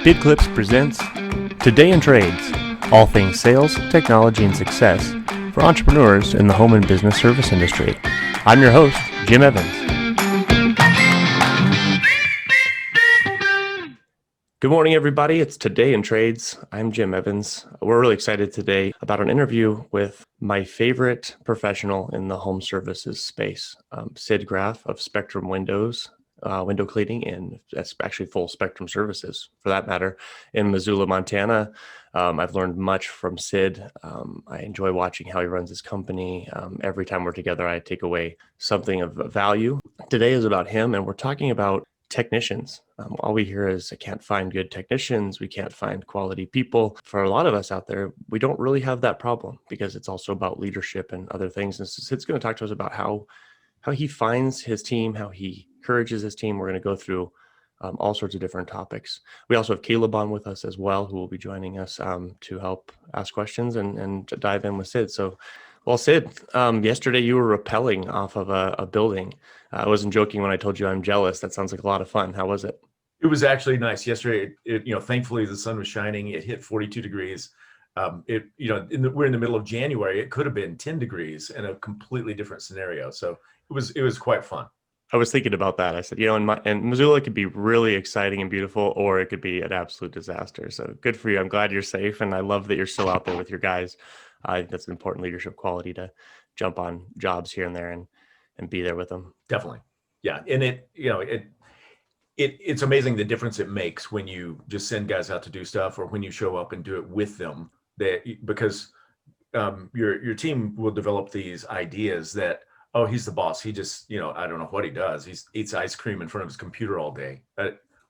Bid Clips presents Today in Trades, all things sales, technology, and success for entrepreneurs in the home and business service industry. I'm your host, Jim Evans. Good morning, everybody. It's Today in Trades. I'm Jim Evans. We're really excited today about an interview with my favorite professional in the home services space, Sid Graef of Spectrum Windows. Window cleaning, and that's actually full spectrum services for that matter in Missoula, Montana. I've learned much from Sid. I enjoy watching how he runs his company. Every time we're together, I take away something of value. Today is about him, and we're talking about technicians. All we hear is, I can't find good technicians. We can't find quality people. For a lot of us out there, we don't really have that problem because it's also about leadership and other things. And so Sid's going to talk to us about how he finds his team, how he encourages his team. We're going to go through all sorts of different topics. We also have Caleb on with us as well, who will be joining us to help ask questions and dive in with Sid. So, well, Sid, yesterday you were rappelling off of a building. I wasn't joking when I told you I'm jealous. That sounds like a lot of fun. How was it? It was actually nice. Yesterday, thankfully the sun was shining. It hit 42 degrees. We're in the middle of January. It could have been 10 degrees in a completely different scenario. So it was quite fun. I was thinking about that. I said, in Missoula, it could be really exciting and beautiful, or it could be an absolute disaster. So good for you. I'm glad you're safe. And I love that you're still out there with your guys. I think that's an important leadership quality to jump on jobs here and there and be there with them. Definitely. Yeah. And it's amazing the difference it makes when you just send guys out to do stuff or when you show up and do it with them, because your team will develop these ideas that, oh, he's the boss. He just, I don't know what he does. He eats ice cream in front of his computer all day.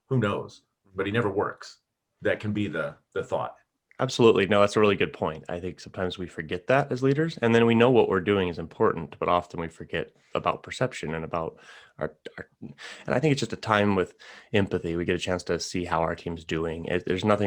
Who knows? But he never works. That can be the thought. Absolutely. No, that's a really good point. I think sometimes we forget that as leaders, and then we know what we're doing is important, but often we forget about perception and about our and I think it's just a time with empathy. We get a chance to see how our team's doing. There's one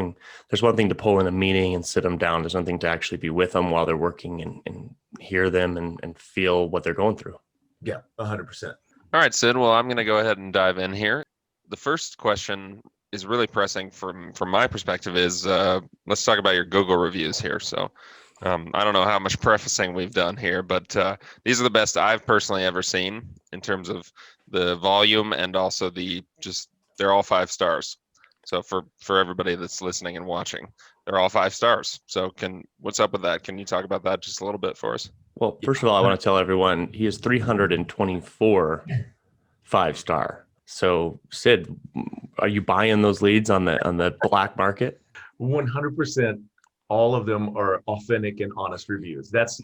thing to pull in a meeting and sit them down. There's nothing to actually be with them while they're working and hear them and feel what they're going through. Yeah, 100%. All right, Sid. Well, I'm going to go ahead and dive in here. The first question is really pressing from my perspective is let's talk about your Google reviews here. So I don't know how much prefacing we've done here, but these are the best I've personally ever seen in terms of the volume and also they're all 5 stars. So for everybody that's listening and watching, they're all 5 stars. So what's up with that? Can you talk about that just a little bit for us? Well, first of all, I want to tell everyone he is 324 5-star. So Sid, are you buying those leads on the black market? 100%. All of them are authentic and honest reviews. That's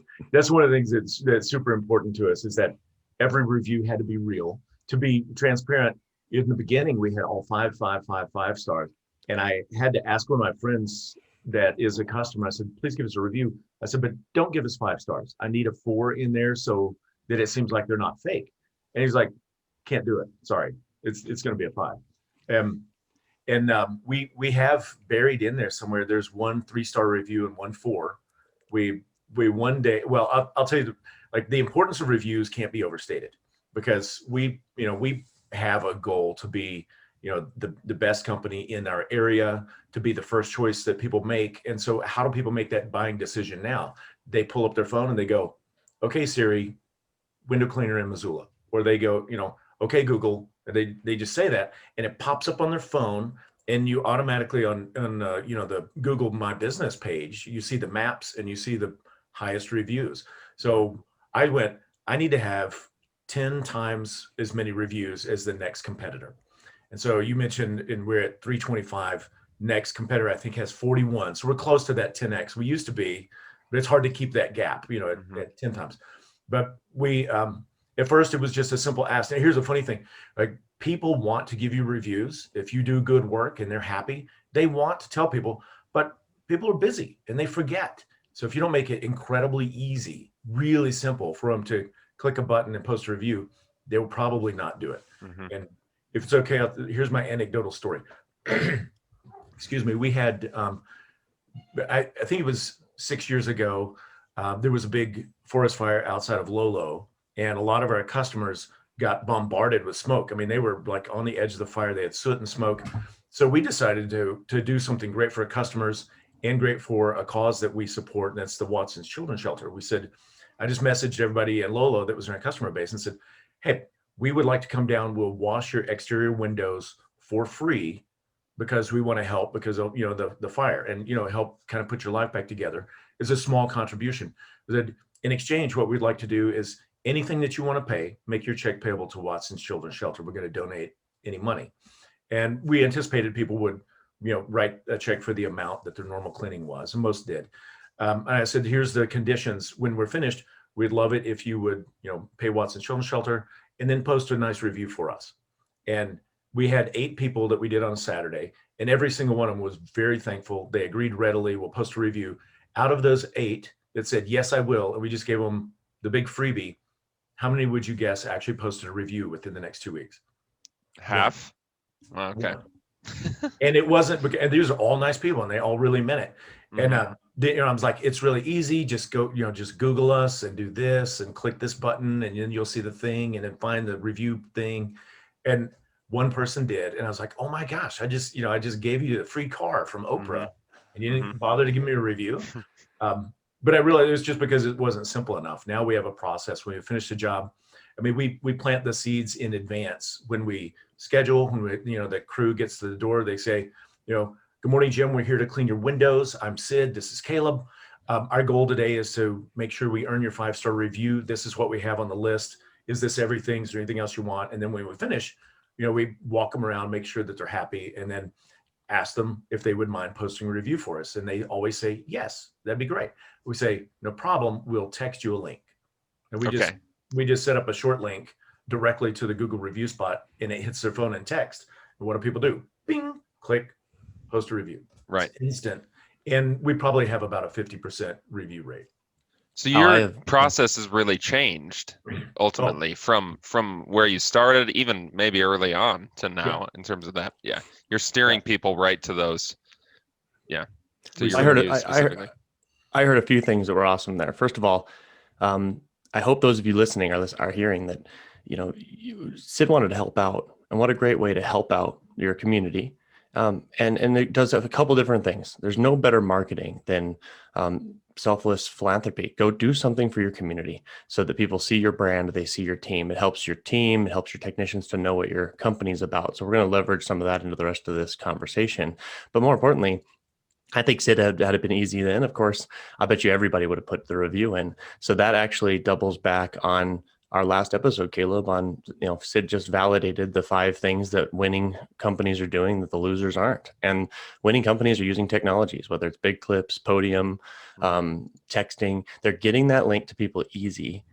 one of the things that's super important to us, is that every review had to be real. To be transparent, in the beginning, we had all 5 stars. And I had to ask one of my friends that is a customer, I said, please give us a review. I said, but don't give us 5 stars. I need a 4 in there so that it seems like they're not fake. And he's like, can't do it. Sorry. It's going to be a 5. We have buried in there somewhere, there's 1 3-star review and 1 4. We one day, well, I'll tell you, the importance of reviews can't be overstated, because we have a goal to be, the best company in our area, to be the first choice that people make. And so how do people make that buying decision now? They pull up their phone and they go, okay, Siri, window cleaner in Missoula. Or they go, okay, Google. They just say that, and it pops up on their phone, and you automatically on the Google My Business page, you see the maps and you see the highest reviews. So I need to have 10 times as many reviews as the next competitor. And so you mentioned, and we're at 325. Next competitor, I think, has 41. So we're close to that 10x. We used to be, but it's hard to keep that gap, at 10 times. But we, at first, it was just a simple ask. And here's a funny thing, people want to give you reviews. If you do good work and they're happy, they want to tell people, but people are busy and they forget. So if you don't make it incredibly easy, really simple for them to click a button and post a review, they will probably not do it. Mm-hmm. And if it's okay, here's my anecdotal story. Excuse me. We had, I think it was 6 years ago, there was a big forest fire outside of Lolo. And a lot of our customers got bombarded with smoke. I mean, they were on the edge of the fire. They had soot and smoke. So we decided to do something great for our customers and great for a cause that we support, and that's the Watson's Children's Shelter. We said, I just messaged everybody at Lolo that was in our customer base and said, hey, we would like to come down. We'll wash your exterior windows for free because we want to help because of, the fire and, help kind of put your life back together. It's a small contribution. That in exchange, what we'd like to do is anything that you want to pay, make your check payable to Watson's Children's Shelter. We're going to donate any money. And we anticipated people would, write a check for the amount that their normal cleaning was, and most did. And I said, here's the conditions. When we're finished, we'd love it if you would, pay Watson's Children's Shelter and then post a nice review for us. And we had 8 people that we did on a Saturday, and every single one of them was very thankful. They agreed readily. We'll post a review. Out of those 8 that said, yes, I will, and we just gave them the big freebie, how many would you guess actually posted a review within the next 2 weeks? Half. Okay. And it wasn't, and these are all nice people and they all really meant it. And I was like, it's really easy. Just go, just Google us and do this and click this button and then you'll see the thing and then find the review thing. And one person did. And I was like, oh my gosh, I just gave you a free car from Oprah and you didn't bother to give me a review. But I realized it was just because it wasn't simple enough. Now we have a process. When we finish the job, I mean, we plant the seeds in advance. When we schedule, when the crew gets to the door, they say, good morning, Jim. We're here to clean your windows. I'm Sid. This is Caleb. Our goal today is to make sure we earn your 5-star review. This is what we have on the list. Is this everything? Is there anything else you want? And then when we finish, we walk them around, make sure that they're happy, and then ask them if they would mind posting a review for us. And they always say, yes, that'd be great. We say, no problem. We'll text you a link. And we just set up a short link directly to the Google review spot and it hits their phone and text. And what do people do? Bing, click, post a review. Right. It's instant. And we probably have about a 50% review rate. So your process has really changed ultimately from where you started, even maybe early on to now in terms of that. Yeah. You're steering people right to those. Yeah. To I heard a few things that were awesome there. First of all, I hope those of you listening are hearing that, Sid wanted to help out, and what a great way to help out your community. And it does a couple different things. There's no better marketing than selfless philanthropy. Go do something for your community so that people see your brand, they see your team. It helps your team, it helps your technicians to know what your company's about. So we're going to leverage some of that into the rest of this conversation. But more importantly, I think Sid had it been easy then, of course, I bet you everybody would have put the review in. So that actually doubles back on our last episode, Caleb, on, Sid just validated the 5 things that winning companies are doing that the losers aren't. And winning companies are using technologies, whether it's Big Clips, Podium, texting, they're getting that link to people easy,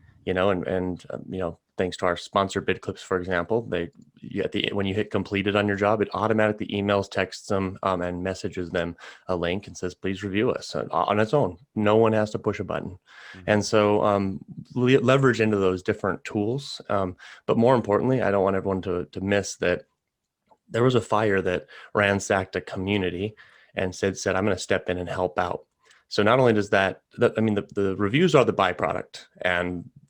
thanks to our sponsor Bid Clips, for example, when you hit completed on your job, it automatically emails, texts them, and messages them a link and says, please review us on its own. No one has to push a button. And so leverage into those different tools. But more importantly, I don't want everyone to miss that there was a fire that ransacked a community and Sid said, I'm going to step in and help out. So not only does the reviews are the byproduct,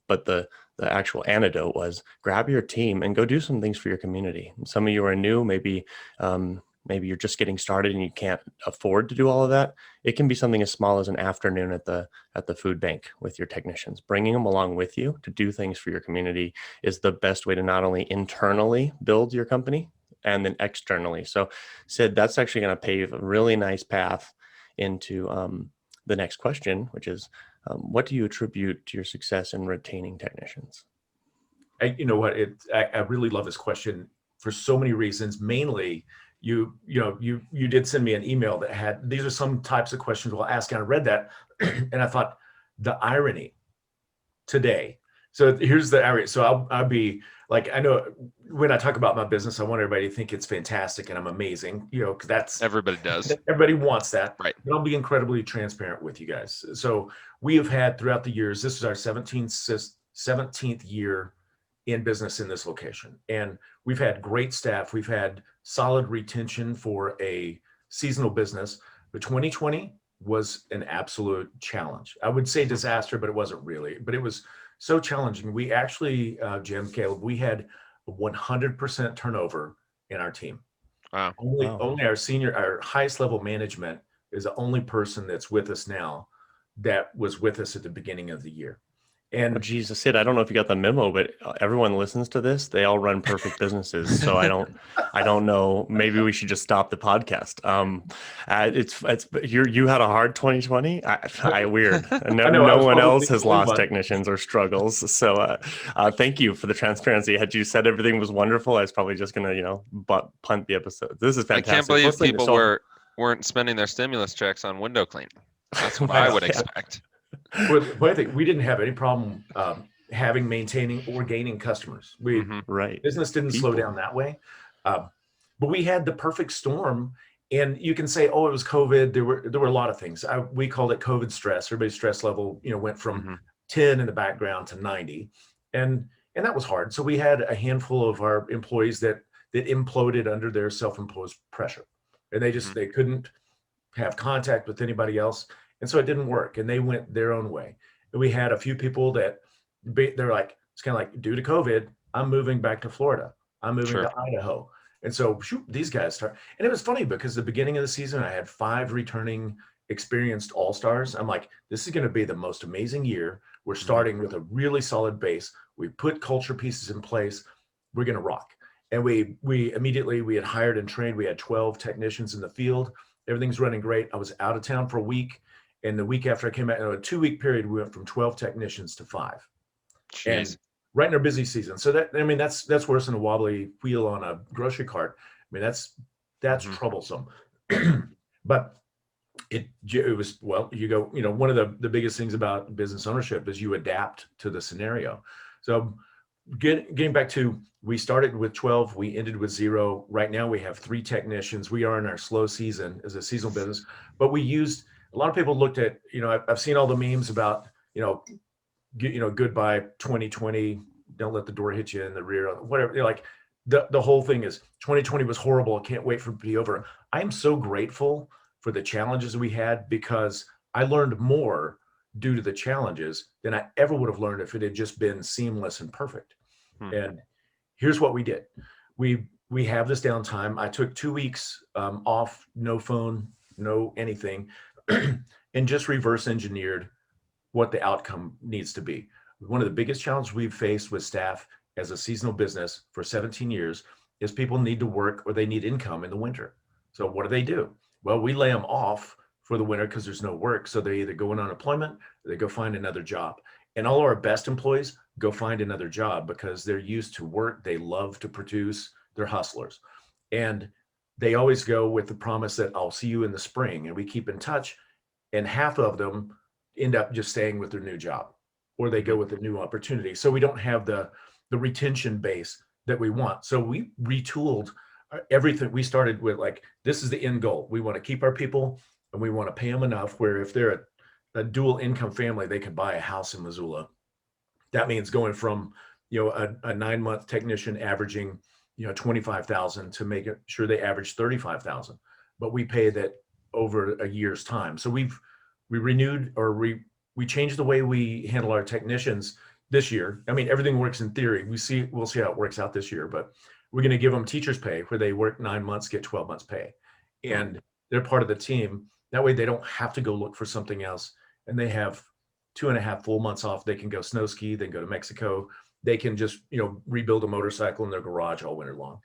but the actual antidote was grab your team and go do some things for your community. Some of you are new, maybe you're just getting started and you can't afford to do all of that. It can be something as small as an afternoon at the food bank with your technicians. Bringing them along with you to do things for your community is the best way to not only internally build your company and then externally. So Sid, that's actually going to pave a really nice path into the next question, which is, what do you attribute to your success in retaining technicians? I really love this question for so many reasons. Mainly, you did send me an email that had, these are some types of questions we'll ask. And I read that and I thought the irony today. So here's the irony. So I'll be like, I know when I talk about my business, I want everybody to think it's fantastic and I'm amazing, because that's everybody does. Everybody wants that. Right. But I'll be incredibly transparent with you guys. So we have had throughout the years, this is our 17th year in business in this location. And we've had great staff. We've had solid retention for a seasonal business. But 2020 was an absolute challenge. I would say disaster, but it wasn't really. But it was so challenging. We actually, Jim, Caleb, we had 100% turnover in our team. Wow. Wow. Only our highest level management is the only person that's with us now that was with us at the beginning of the year. Oh, And Jesus, Sid, I don't know if you got the memo, but everyone listens to this. They all run perfect businesses. So I don't know. Maybe we should just stop the podcast. It's you had a hard 2020. Weird. I No, know I no was one probably else has the only lost one. technicians or struggles. So, thank you for the transparency. Had you said everything was wonderful, I was probably just gonna, punt the episode. This is I can't fantastic. believe Hopefully, people weren't spending their stimulus checks on window cleaning. That's what I I know. would Yeah. expect. Well, I think we didn't have any problem having, maintaining, or gaining customers. Hmm. Right. Business didn't slow People. down that way. Um, but we had the perfect storm. And you can say, oh, it was COVID. There were a lot of things. We called it COVID stress. Everybody's stress level, went from Hmm. 10 in the background to 90. And that was hard. So we had a handful of our employees that imploded under their self-imposed pressure. And Hmm. they couldn't have contact with anybody else. And so it didn't work. And they went their own way. And we had a few people that they're like, it's kind of like, due to COVID, I'm moving back to Florida. I'm moving Sure. to Idaho. And so shoot, these guys start. And it was funny because the beginning of the season, I had 5 returning experienced all-stars. I'm like, this is going to be the most amazing year. We're starting with a really solid base. We put culture pieces in place. We're going to rock. And we immediately, we had hired and trained. We had 12 technicians in the field. Everything's running great. I was out of town for a week. And the week after I came back, in a 2-week period, we went from 12 technicians to 5. And Jeez. right in our busy season. So that's worse than a wobbly wheel on a grocery cart. I mean, that's Mhm. troublesome. But it was, well, one of the biggest things about business ownership is you adapt to the scenario. So getting back to, we started with 12, we ended with 0. Right now we have 3 technicians. We are in our slow season as a seasonal business, but we used, a lot of people looked at, I've seen all the memes about, goodbye 2020, don't let the door hit you in the rear, whatever. Like the whole thing is 2020 was horrible. I can't wait for it to be over. I am so grateful for the challenges we had, because I learned more due to the challenges than I ever would have learned if it had just been seamless and perfect. Hmm. And here's what we did. We have this downtime. I took 2 weeks off, no phone, no anything, and just reverse engineered what the outcome needs to be. One of the biggest challenges we've faced with staff as a seasonal business for 17 years is people need to work, or they need income in the winter. So what do? Well, we lay them off for the winter because there's no work. So they either go on unemployment, or they go find another job. And all our best employees go find another job because they're used to work. They love to produce. They're hustlers. And they always go with the promise that I'll see you in the spring, and we keep in touch. And half of them end up just staying with their new job, or they go with a new opportunity. So we don't have the retention base that we want. So we retooled everything. We started with, like, this is the end goal. We want to keep our people, and we want to pay them enough where if they're a dual income family, they could buy a house in Missoula. That means going from, a 9-month technician averaging, 25,000 to make sure they average 35,000. But we pay that over a year's time. So we renewed, or we changed the way we handle our technicians this year. I mean, everything works in theory. We'll see how it works out this year, but we're going to give them teachers pay, where they work 9 months, get 12 months pay. And they're part of the team. That way they don't have to go look for something else. And they have 2.5 full months off. They can go snow ski, they can go to Mexico. They can just, rebuild a motorcycle in their garage all winter long.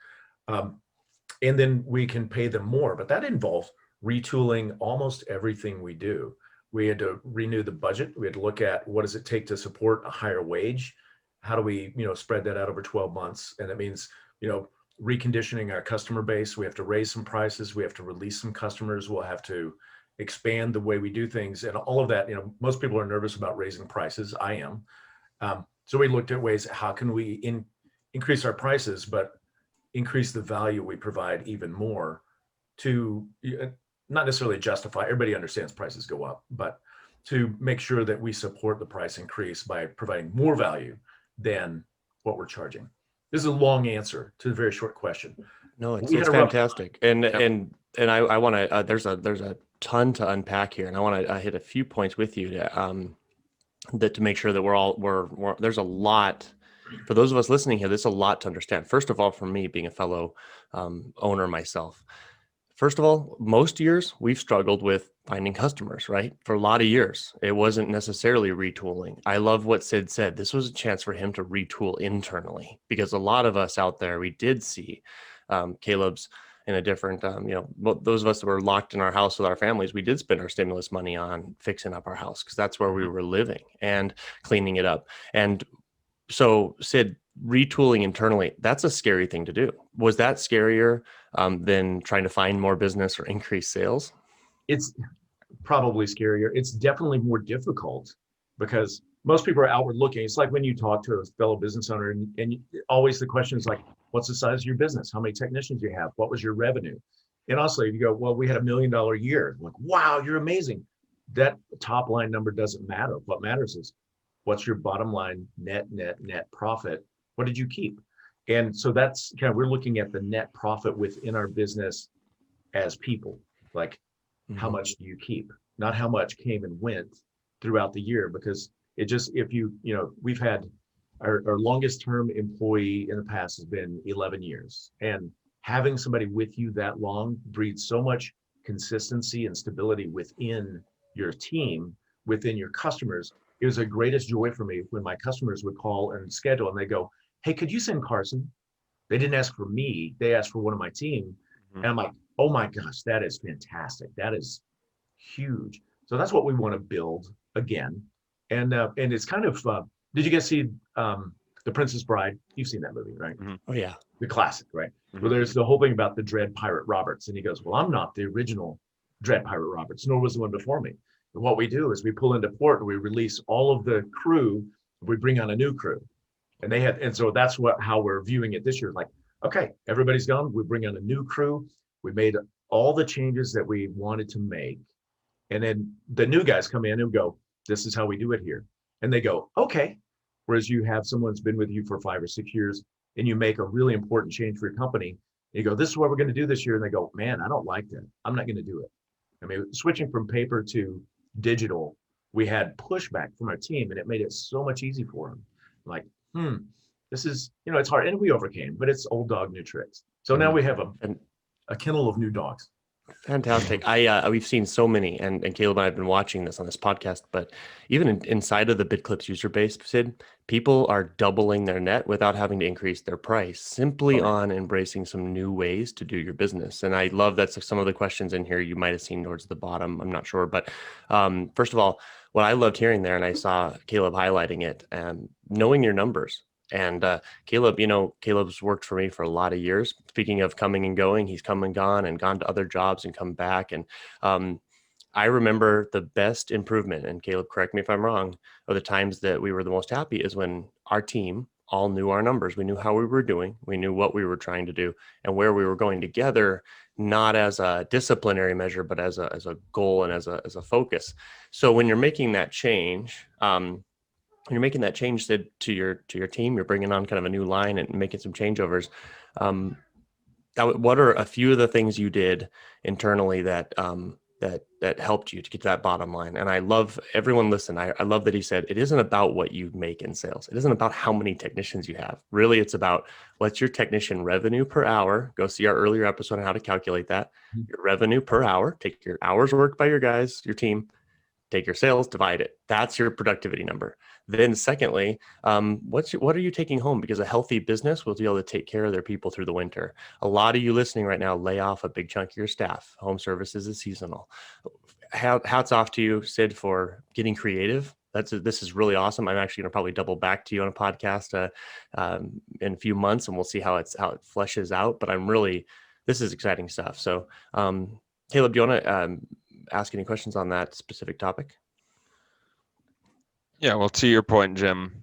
And then we can pay them more, but that involves retooling almost everything we do. We had to renew the budget. We had to look at, what does it take to support a higher wage? How do we, spread that out over 12 months? And that means, reconditioning our customer base. We have to raise some prices. We have to release some customers. We'll have to expand the way we do things, and all of that. Most people are nervous about raising prices. I am. So we looked at ways, how can we increase our prices, but increase the value we provide even more, to not necessarily justify, everybody understands prices go up, but to make sure that we support the price increase by providing more value than what we're charging. This is a long answer to a very short question. No, We had it's a rough fantastic. And I want to, there's a ton to unpack here, and I want to hit a few points with you to make sure that we're there's a lot for those of us listening here, there's a lot to understand. First of all, for me, being a fellow owner myself, first of all, most years we've struggled with finding customers, right? For a lot of years, it wasn't necessarily retooling. I love what Sid said. This was a chance for him to retool internally, because a lot of us out there, we did see Caleb's in a different, those of us that were locked in our house with our families, we did spend our stimulus money on fixing up our house because that's where we were living and cleaning it up. And so, Sid, retooling internally, that's a scary thing to do. Was that scarier than trying to find more business or increase sales? It's probably scarier. It's definitely more difficult because most people are outward looking. It's like when you talk to a fellow business owner and always the question is like, what's the size of your business? How many technicians you have? What was your revenue? And honestly, if you go, well, we had $1 million year. I'm like, wow, you're amazing. That top line number doesn't matter. What matters is what's your bottom line net profit? What did you keep? And so that's kind of, we're looking at the net profit within our business as people. Like, how much do you keep? Not how much came and went throughout the year, because it just, if we've had our longest term employee in the past has been 11 years. And having somebody with you that long breeds so much consistency and stability within your team, within your customers. It was the greatest joy for me when my customers would call and schedule and they go, hey, could you send Carson? They didn't ask for me. They asked for one of my team. And I'm like, oh my gosh, that is fantastic. That is huge. So that's what we want to build again. And it's kind of, did you guys see The Princess Bride? You've seen that movie, right? Oh, yeah. The classic, right? Well, there's the whole thing about the Dread Pirate Roberts. And he goes, well, I'm not the original Dread Pirate Roberts, nor was the one before me. And what we do is we pull into port and we release all of the crew. We bring on a new crew. And so that's how we're viewing it this year. Like, okay, everybody's gone. We bring on a new crew. We made all the changes that we wanted to make. And then the new guys come in and go, this is how we do it here. And they go, okay. Whereas you have someone that's been with you for 5 or 6 years and you make a really important change for your company. And you go, this is what we're going to do this year. And they go, man, I don't like that. I'm not going to do it. I mean, switching from paper to digital, we had pushback from our team and it made it so much easy for them. Like, this is, it's hard. And we overcame, but it's old dog, new tricks. So now we have a kennel of new dogs. Fantastic. We've seen so many, and Caleb and I have been watching this on this podcast, but even inside of the BitClips user base, Sid, people are doubling their net without having to increase their price, simply on embracing some new ways to do your business. And I love that some of the questions in here you might have seen towards the bottom. I'm not sure, but first of all, what I loved hearing there, and I saw Caleb highlighting it, knowing your numbers. And Caleb, Caleb's worked for me for a lot of years. Speaking of coming and going, he's come and gone to other jobs and come back. And I remember the best improvement, and Caleb, correct me if I'm wrong, of the times that we were the most happy is when our team all knew our numbers. We knew how we were doing. We knew what we were trying to do and where we were going together, not as a disciplinary measure, but as a goal and as a focus. So when you're making that change, Sid, to your team, you're bringing on kind of a new line and making some changeovers. What are a few of the things you did internally that helped you to get to that bottom line? And I love everyone listen. I love that he said it isn't about what you make in sales. It isn't about how many technicians you have. Really, it's about what's your technician revenue per hour. Go see our earlier episode on how to calculate that. Your revenue per hour. Take your hours worked by your guys, your team. Take your sales, divide it. That's your productivity number. Then secondly, what are you taking home? Because a healthy business will be able to take care of their people through the winter. A lot of you listening right now lay off a big chunk of your staff. Home services is seasonal. Hats off to you, Sid, for getting creative. This is really awesome. I'm actually going to probably double back to you on a podcast in a few months, and we'll see how it fleshes out. But this is exciting stuff. So, Caleb, do you want to ask any questions on that specific topic? Yeah, well, to your point, Jim,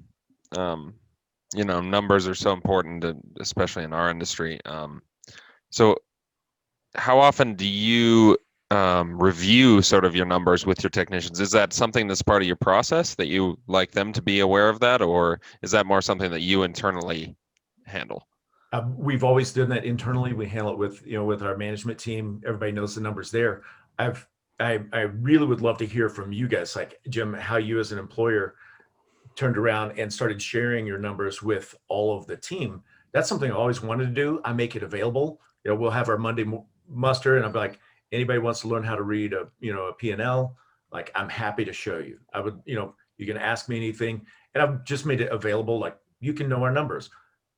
numbers are so important, especially in our industry. So how often do you review sort of your numbers with your technicians? Is that something that's part of your process that you like them to be aware of that, or is that more something that you internally handle? We've always done that internally. We handle it with our management team. Everybody knows the numbers there. I really would love to hear from you guys, like Jim, how you as an employer turned around and started sharing your numbers with all of the team. That's something I always wanted to do. I make it available. We'll have our Monday muster, and I'll be like, anybody wants to learn how to read a P&L, like, I'm happy to show you. I would, you can ask me anything, and I've just made it available. Like, you can know our numbers,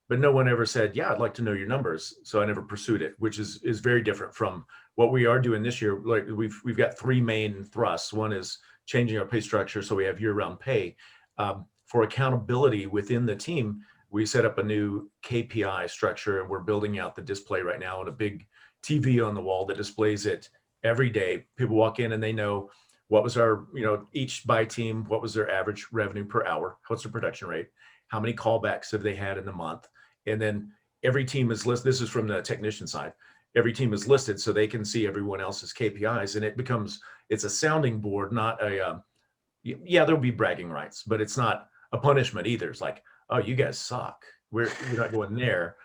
but no one ever said, yeah, I'd like to know your numbers. So I never pursued it, which is very different from what we are doing this year. Like, we've got three main thrusts. One is changing our pay structure, so we have year-round pay. For accountability within the team, we set up a new KPI structure, and we're building out the display right now on a big TV on the wall that displays it every day. People walk in and they know what was our, each by team, what was their average revenue per hour, what's the production rate, how many callbacks have they had in the month, and then every team is listed. This is from the technician side. Every team is listed so they can see everyone else's KPIs, and it's a sounding board, not a, there'll be bragging rights, but it's not a punishment either. It's like, oh, you guys suck. We're not going there.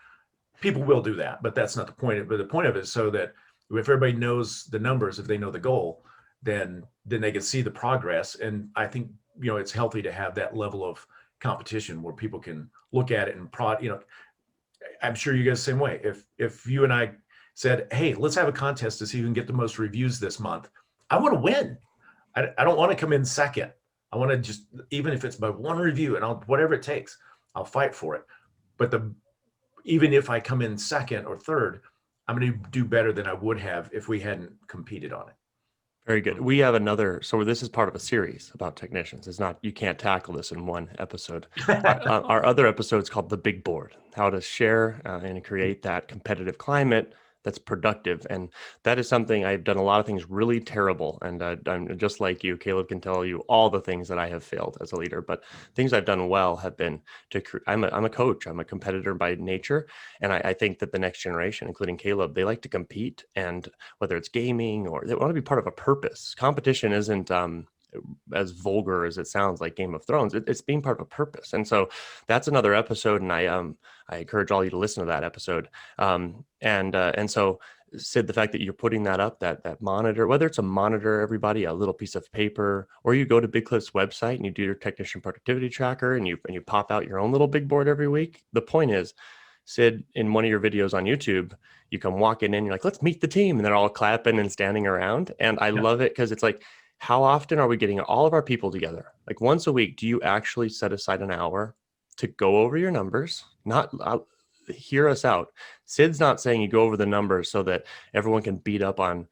People will do that, but that's not the point. But the point of it is so that if everybody knows the numbers, if they know the goal, then they can see the progress. And I think, it's healthy to have that level of competition where people can look at it and I'm sure you guys the same way. If you and I said, hey, let's have a contest to see who can get the most reviews this month, I want to win. I don't want to come in second. I want to just, even if it's by one review, and whatever it takes, I'll fight for it. But even if I come in second or third, I'm going to do better than I would have if we hadn't competed on it. Very good. We have so this is part of a series about technicians. It's not, you can't tackle this in one episode. Our other episode is called The Big Board, how to share and create that competitive climate that's productive. And that is something I've done a lot of things really terrible. And I'm just like you, Caleb can tell you all the things that I have failed as a leader, but things I've done well have been I'm a coach, I'm a competitor by nature. And I think that the next generation, including Caleb, they like to compete, and whether it's gaming or they want to be part of a purpose. Competition isn't, as vulgar as it sounds, like Game of Thrones. It's being part of a purpose. And so that's another episode. And I encourage all you to listen to that episode. And so, Sid, the fact that you're putting that up, that monitor, whether it's a monitor, everybody, a little piece of paper, or you go to Big Cliff's website and you do your technician productivity tracker and you pop out your own little big board every week. The point is, Sid, in one of your videos on YouTube, you come walking in, you're like, let's meet the team. And they're all clapping and standing around. And I love it because it's like, how often are we getting all of our people together? Like once a week, do you actually set aside an hour to go over your numbers? Not hear us out. Sid's not saying you go over the numbers so that everyone can beat up on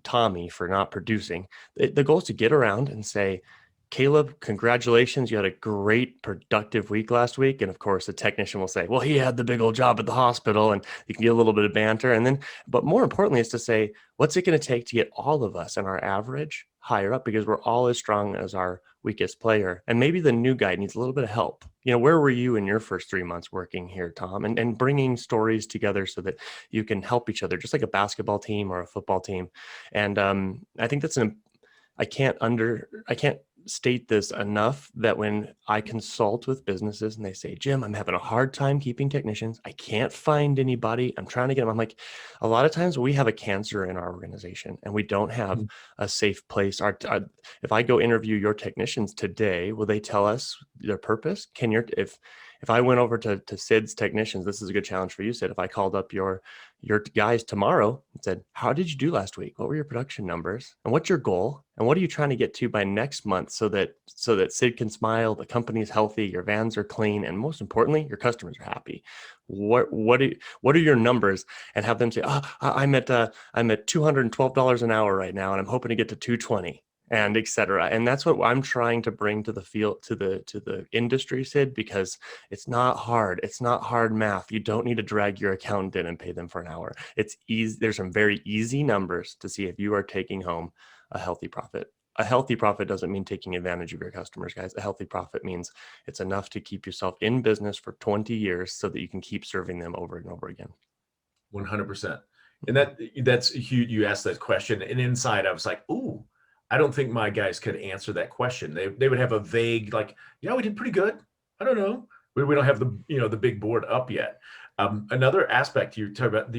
Tommy for not producing. The goal is to get around and say, Caleb, congratulations. You had a great productive week last week. And of course, the technician will say, well, he had the big old job at the hospital, and you can get a little bit of banter. And then, but more importantly is to say, what's it going to take to get all of us and our average higher up, because we're all as strong as our weakest player. And maybe the new guy needs a little bit of help. Where were you in your first 3 months working here, Tom? And bringing stories together so that you can help each other, just like a basketball team or a football team. And I think that's I can't state this enough, that when I consult with businesses and they say, Jim, I'm having a hard time keeping technicians, I can't find anybody, I'm trying to get them. I'm like, a lot of times we have a cancer in our organization and we don't have a safe place. If I go interview your technicians today, will they tell us their purpose? If I went over to Sid's technicians, this is a good challenge for you, Sid. If I called up your guys tomorrow and said, how did you do last week? What were your production numbers? And what's your goal? And what are you trying to get to by next month so that Sid can smile, the company's healthy, your vans are clean, and most importantly, your customers are happy? What are your numbers? And have them say, I'm at $212 an hour right now, and I'm hoping to get to 220. And et cetera. And that's what I'm trying to bring to the field, to the industry, Sid, because it's not hard. It's not hard math. You don't need to drag your accountant in and pay them for an hour. It's easy. There's some very easy numbers to see if you are taking home a healthy profit. A healthy profit doesn't mean taking advantage of your customers, guys. A healthy profit means it's enough to keep yourself in business for 20 years so that you can keep serving them over and over again. 100%. And that's huge. You asked that question, and inside I was like, ooh, I don't think my guys could answer that question. They would have a vague, like, yeah, we did pretty good. I don't know. We don't have the big board up yet. Another aspect you talk about,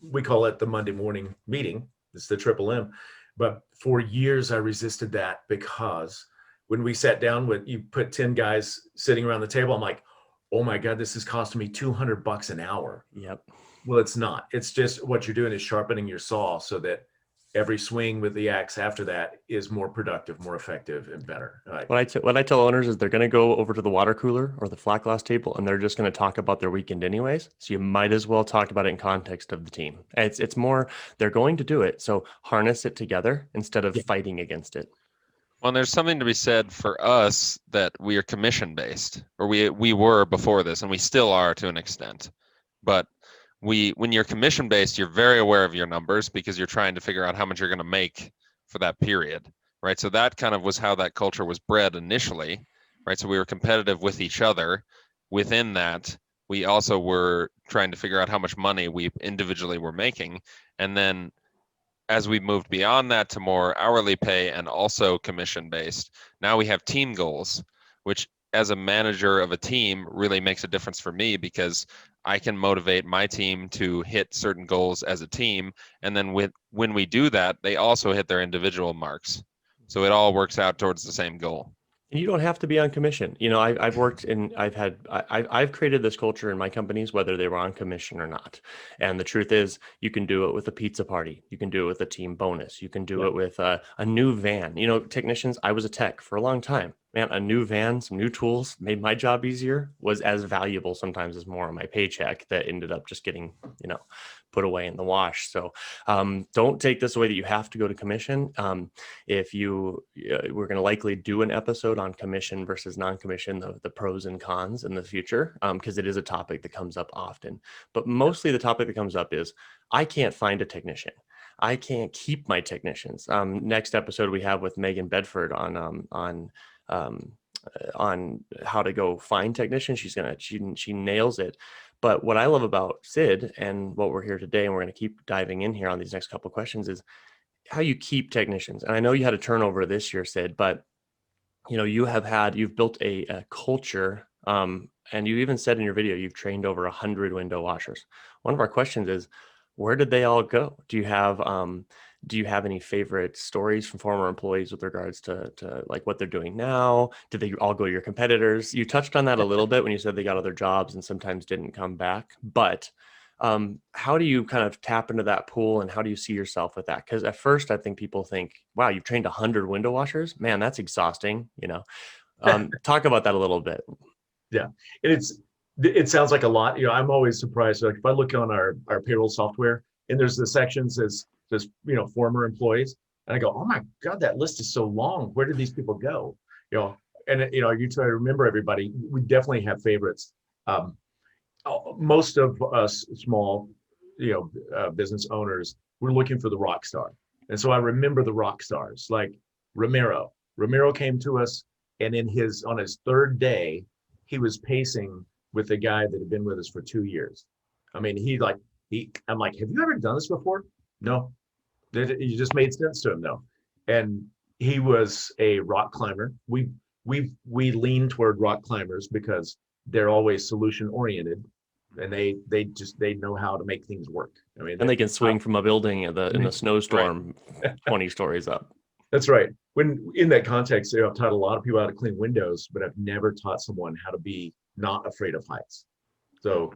we call it the Monday morning meeting. It's the triple M. But for years I resisted that because when we sat down with, you put 10 guys sitting around the table, I'm like, oh my God, this is costing me $200 an hour. Yep. Well, it's not. It's just what you're doing is sharpening your saw so that every swing with the axe after that is more productive, more effective, and better. What I tell owners is they're going to go over to the water cooler or the flat glass table, and they're just going to talk about their weekend anyways. So you might as well talk about it in context of the team. It's more they're going to do it, so harness it together instead of fighting against it. Well, there's something to be said for us that we are commission based, or we were before this, and we still are to an extent. But when you're commission based, you're very aware of your numbers because you're trying to figure out how much you're going to make for that period, right? So that kind of was how that culture was bred initially, right? So we were competitive with each other. Within that, we also were trying to figure out how much money we individually were making, and then as we moved beyond that to more hourly pay and also commission based, now we have team goals, which as a manager of a team really makes a difference for me because I can motivate my team to hit certain goals as a team. And then when we do that, they also hit their individual marks. So it all works out towards the same goal. And you don't have to be on commission. I've worked in, I've created this culture in my companies, whether they were on commission or not. And the truth is, you can do it with a pizza party. You can do it with a team bonus. You can do it with a new van. Technicians, I was a tech for a long time. Man, a new van, some new tools made my job easier, was as valuable sometimes as more on my paycheck that ended up just getting, put away in the wash. So don't take this away that you have to go to commission. If you, we're going to likely do an episode on commission versus non-commission, the pros and cons in the future, because it is a topic that comes up often. But mostly the topic that comes up is, I can't find a technician. I can't keep my technicians. Next episode we have with Megan Bedford on how to go find technicians. She nails it. But what I love about Sid and what we're here today, and we're going to keep diving in here on these next couple of questions, is how you keep technicians. And I know you had a turnover this year, Sid, but you've built a culture. And you even said in your video, you've trained over 100 window washers. One of our questions is, where did they all go? Do you have any favorite stories from former employees with regards to like what they're doing now? Did they all go to your competitors? You touched on that a little bit when you said they got other jobs and sometimes didn't come back. But how do you kind of tap into that pool, and how do you see yourself with that? Because at first I think people think, wow, you've trained 100 window washers. Man, that's exhausting. Talk about that a little bit. Yeah, and it sounds like a lot. I'm always surprised. Like if I look on our payroll software, and there's the sections as former employees, and I go, oh my God, that list is so long. Where did these people go? And you try to remember everybody. We definitely have favorites. Most of us small, business owners, we're looking for the rock star. And so I remember the rock stars like Ramiro. Ramiro came to us, and on his third day, he was pacing with a guy that had been with us for 2 years. I mean, I'm like, have you ever done this before? No. It just made sense to him though. And he was a rock climber. We lean toward rock climbers because they're always solution oriented, and they know how to make things work. I mean, and they can swing from a building in the snowstorm, right. 20 stories up. That's right. When in that context, I've taught a lot of people how to clean windows, but I've never taught someone how to be not afraid of heights. So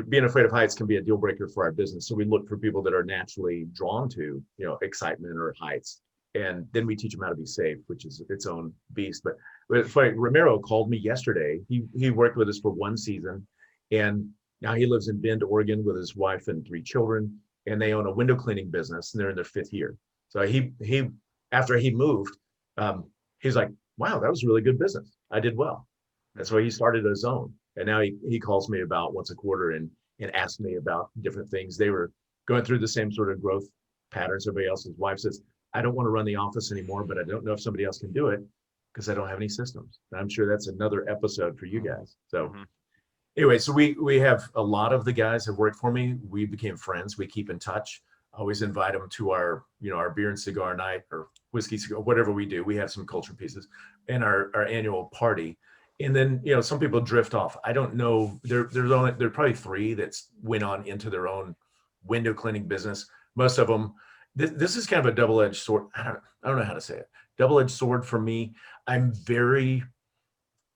being afraid of heights can be a deal breaker for our business. So we look for people that are naturally drawn to, excitement or heights. And then we teach them how to be safe, which is its own beast. But it's funny, Ramiro called me yesterday. He worked with us for 1 season, and now he lives in Bend, Oregon with his wife and 3 children, and they own a window cleaning business, and they're in their 5th year. So he after he moved, he's like, wow, that was really good business. I did well. And so he started his own. And now he calls me about once a quarter and asks me about different things. They were going through the same sort of growth patterns everybody else. His wife says, I don't want to run the office anymore, but I don't know if somebody else can do it because I don't have any systems. And I'm sure that's another episode for you guys. So anyway, so we have a lot of the guys that work for me. We became friends. We keep in touch. I always invite them to our beer and cigar night or whiskey cigar, whatever we do. We have some culture pieces and our annual party. And then, some people drift off. I don't know. There are probably 3 that went on into their own window cleaning business. Most of them, this is kind of a double-edged sword. I don't know how to say it. Double-edged sword for me. I'm very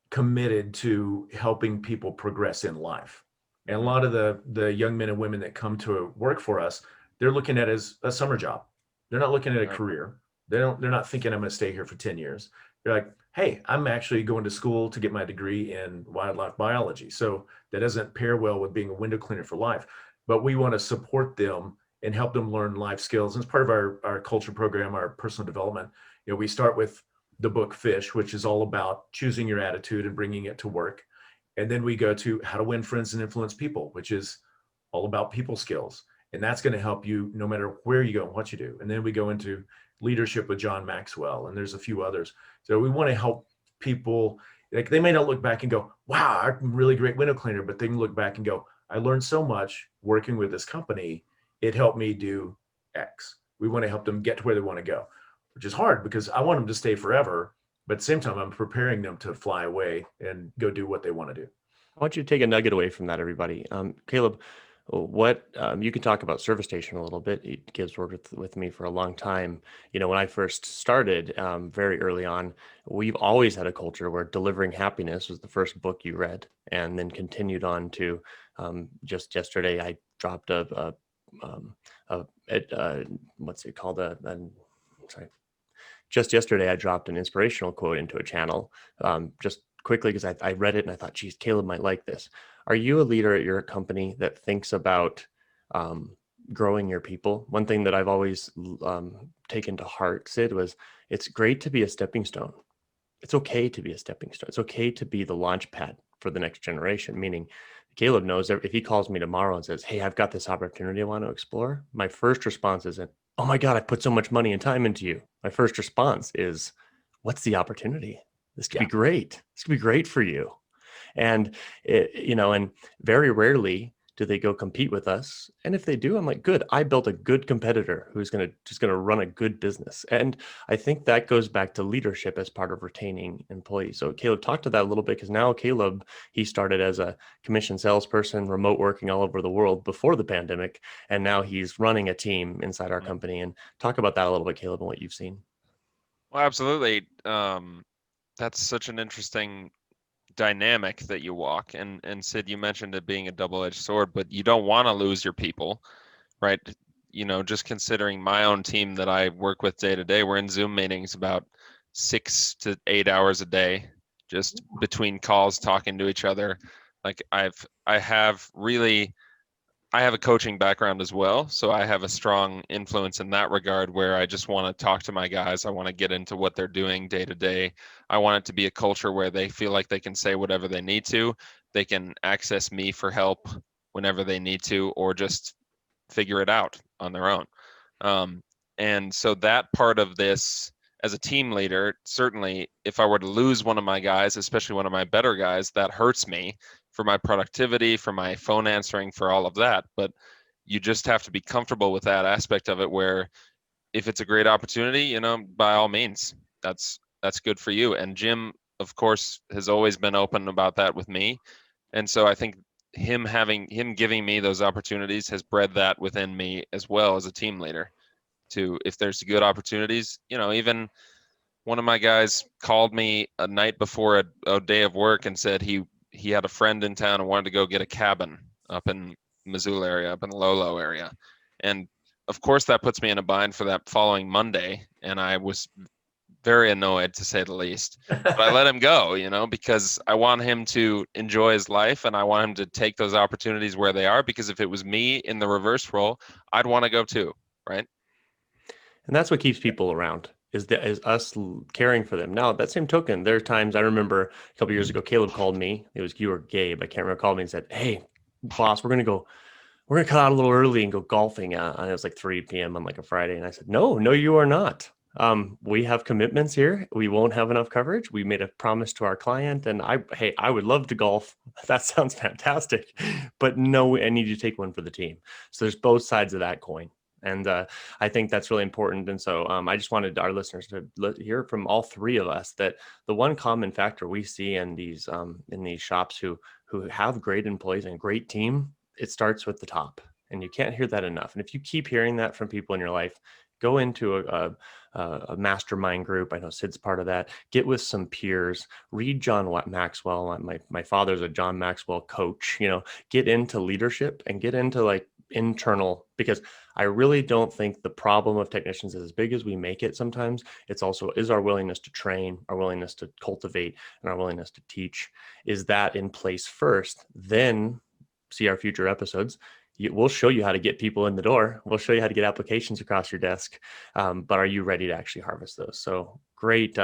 committed to helping people progress in life. And a lot of the young men and women that come to work for us, they're looking at it as a summer job. They're not looking at a Right. career. They're not thinking I'm going to stay here for 10 years. They're like, hey, I'm actually going to school to get my degree in wildlife biology. So that doesn't pair well with being a window cleaner for life. But we want to support them and help them learn life skills. And as part of our culture program, our personal development, we start with the book Fish, which is all about choosing your attitude and bringing it to work. And then we go to How to Win Friends and Influence People, which is all about people skills. And that's going to help you no matter where you go and what you do. And then we go into leadership with John Maxwell, and there's a few others. So we want to help people. Like, they may not look back and go, wow, I'm a really great window cleaner, but they can look back and go, I learned so much working with this company. It helped me do X. We want to help them get to where they want to go, which is hard because I want them to stay forever. But at the same time, I'm preparing them to fly away and go do what they want to do. I want you to take a nugget away from that, everybody. Caleb, what you can talk about Service Station a little bit. Gibbs worked with me for a long time. When I first started, very early on, we've always had a culture where Delivering Happiness was the first book you read, and then continued on to just yesterday I dropped what's it called? Sorry. Just yesterday, I dropped an inspirational quote into a channel, just quickly because I read it and I thought, geez, Caleb might like this. Are you a leader at your company that thinks about growing your people? One thing that I've always taken to heart, Sid, was it's great to be a stepping stone. It's okay to be a stepping stone. It's okay to be the launch pad for the next generation, meaning Caleb knows that if he calls me tomorrow and says, hey, I've got this opportunity I want to explore, my first response isn't, oh my God, I put so much money and time into you. My first response is, what's the opportunity? This could be great. This could be great for you. And, and very rarely do they go compete with us. And if they do, I'm like, good, I built a good competitor who's just going to run a good business. And I think that goes back to leadership as part of retaining employees. So Caleb, talk to that a little bit, because now Caleb, he started as a commission salesperson, remote working all over the world before the pandemic. And now he's running a team inside our company. And talk about that a little bit, Caleb, and what you've seen. Well, absolutely. That's such an interesting dynamic that you walk. And Sid, you mentioned it being a double-edged sword, but you don't want to lose your people, right? Just considering my own team that I work with day to day, we're in Zoom meetings about 6 to 8 hours a day, just between calls, talking to each other. Like I have a coaching background as well, so I have a strong influence in that regard, where I just want to talk to my guys. I want to get into what they're doing day to day. I want it to be a culture where they feel like they can say whatever they need to. They can access me for help whenever they need to, or just figure it out on their own. And so that part of this, as a team leader, certainly if I were to lose one of my guys, especially one of my better guys, that hurts me for my productivity, for my phone answering, for all of that. But you just have to be comfortable with that aspect of it, where if it's a great opportunity, by all means, that's good for you. And Jim, of course, has always been open about that with me. And so I think him giving me those opportunities has bred that within me as well as a team leader. If there's good opportunities, even one of my guys called me a night before a day of work and said he had a friend in town and wanted to go get a cabin up in Missoula area, up in the Lolo area. And of course that puts me in a bind for that following Monday. And I was very annoyed, to say the least, but I let him go, because I want him to enjoy his life, and I want him to take those opportunities where they are, because if it was me in the reverse role, I'd want to go too. Right. And that's what keeps people around, is us caring for them. Now, that same token, there are times, I remember a couple years ago, Caleb called me. It was you or Gabe, I can't remember, called me and said, hey, boss, we're going to cut out a little early and go golfing. And it was like 3 p.m. on like a Friday. And I said, no, you are not. We have commitments here. We won't have enough coverage. We made a promise to our client, and I would love to golf. That sounds fantastic, but no, I need you to take one for the team. So there's both sides of that coin. And I think that's really important. And so I just wanted our listeners to hear from all three of us that the one common factor we see in these shops who have great employees and a great team, it starts with the top. And you can't hear that enough. And if you keep hearing that from people in your life, Go into a mastermind group. I know Sid's part of that. Get with some peers. Read John Maxwell. My father's a John Maxwell coach. Get into leadership and get into like internal, because I really don't think the problem of technicians is as big as we make it sometimes. It's also is our willingness to train, our willingness to cultivate, and our willingness to teach. Is that in place first? Then see our future episodes. We'll show you how to get people in the door. We'll show you how to get applications across your desk. But are you ready to actually harvest those? So great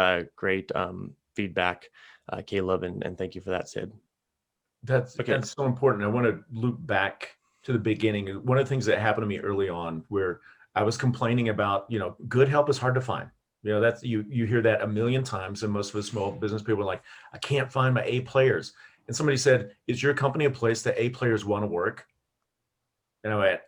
feedback, Caleb, and thank you for that, Sid. That's so important. I want to loop back to the beginning. One of the things that happened to me early on, where I was complaining about, good help is hard to find. That's you hear that a million times, and most of us small business people are like, I can't find my A players. And somebody said, is your company a place that A players want to work? And I went,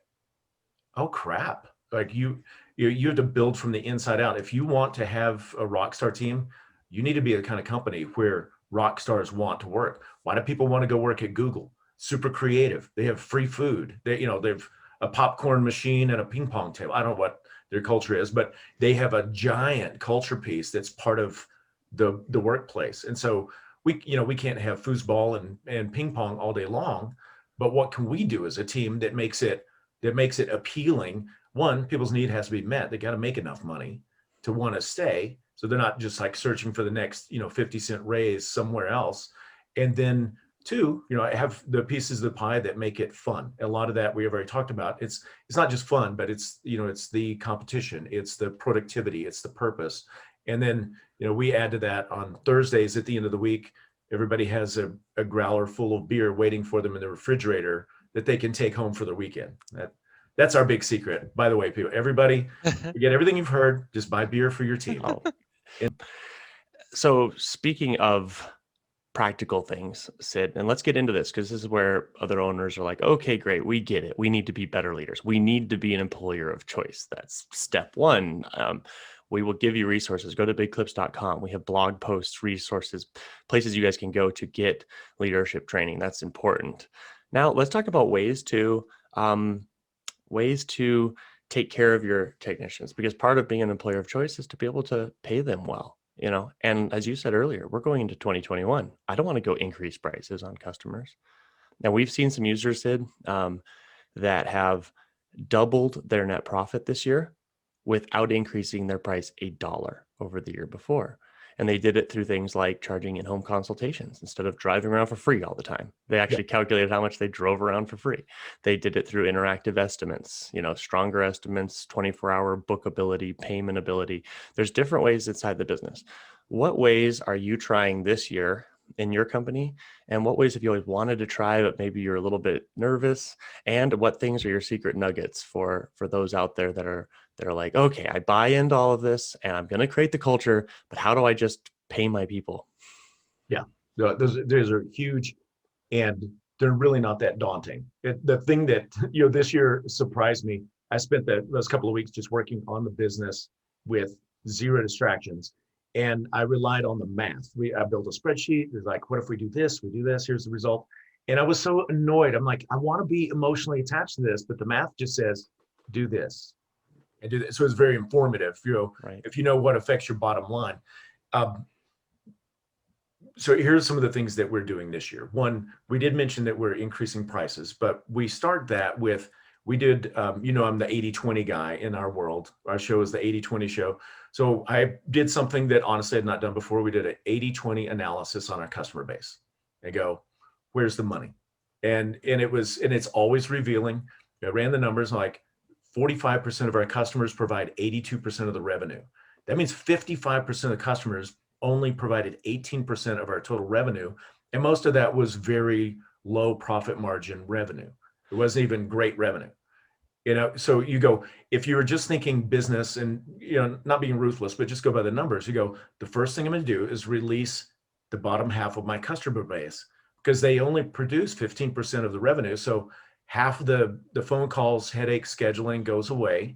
oh crap. Like you have to build from the inside out. If you want to have a rock star team, you need to be the kind of company where rock stars want to work. Why do people want to go work at Google? Super creative. They have free food. They've a popcorn machine and a ping pong table. I don't know what their culture is, but they have a giant culture piece that's part of the workplace. And so we can't have foosball and ping pong all day long, but what can we do as a team that makes it appealing? One, people's need has to be met. They got to make enough money to want to stay. So they're not just like searching for the next, 50-cent raise somewhere else. And then two, I have the pieces of the pie that make it fun. A lot of that we have already talked about. It's not just fun, but it's the competition, it's the productivity, it's the purpose. And then, we add to that on Thursdays at the end of the week, everybody has a growler full of beer waiting for them in the refrigerator that they can take home for the weekend. That's our big secret. By the way, people, everybody, forget everything you've heard, just buy beer for your team. So speaking of practical things, Sid, and let's get into this, because this is where other owners are like, okay, great, we get it. We need to be better leaders. We need to be an employer of choice. That's step one. We will give you resources. Go to bigclips.com. We have blog posts, resources, places you guys can go to get leadership training. That's important. Now let's talk about ways to take care of your technicians, because part of being an employer of choice is to be able to pay them well. And as you said earlier, we're going into 2021. I don't want to go increase prices on customers. Now, we've seen some users, Sid, that have doubled their net profit this year without increasing their price $1 over the year before. And they did it through things like charging in-home consultations instead of driving around for free all the time. They actually calculated how much they drove around for free. They did it through interactive estimates, stronger estimates, 24-hour bookability, payment ability. There's different ways inside the business. What ways are you trying this year in your company? And what ways have you always wanted to try, but maybe you're a little bit nervous? And what things are your secret nuggets for those out there that are like, okay, I buy into all of this and I'm going to create the culture, but how do I just pay my people? Yeah, those are huge, and they're really not that daunting. The thing that, this year surprised me, I spent those couple of weeks just working on the business with zero distractions. And I relied on the math. I built a spreadsheet. It's like, what if we do this? We do this, here's the result. And I was so annoyed. I'm like, I want to be emotionally attached to this, but the math just says, do this and do this. So it's very informative, Right. if you know what affects your bottom line. So here's some of the things that we're doing this year. One, we did mention that we're increasing prices, but we start that with, I'm the 80-20 guy in our world. Our show is the 80-20 show. So I did something that honestly I had not done before. We did an 80-20 analysis on our customer base. I go, where's the money? And it's always revealing. I ran the numbers, like 45% of our customers provide 82% of the revenue. That means 55% of the customers only provided 18% of our total revenue. And most of that was very low profit margin revenue. It wasn't even great revenue. So you go, if you were just thinking business and, not being ruthless, but just go by the numbers, you go, the first thing I'm going to do is release the bottom half of my customer base, because they only produce 15% of the revenue. So half of the phone calls, headache, scheduling goes away.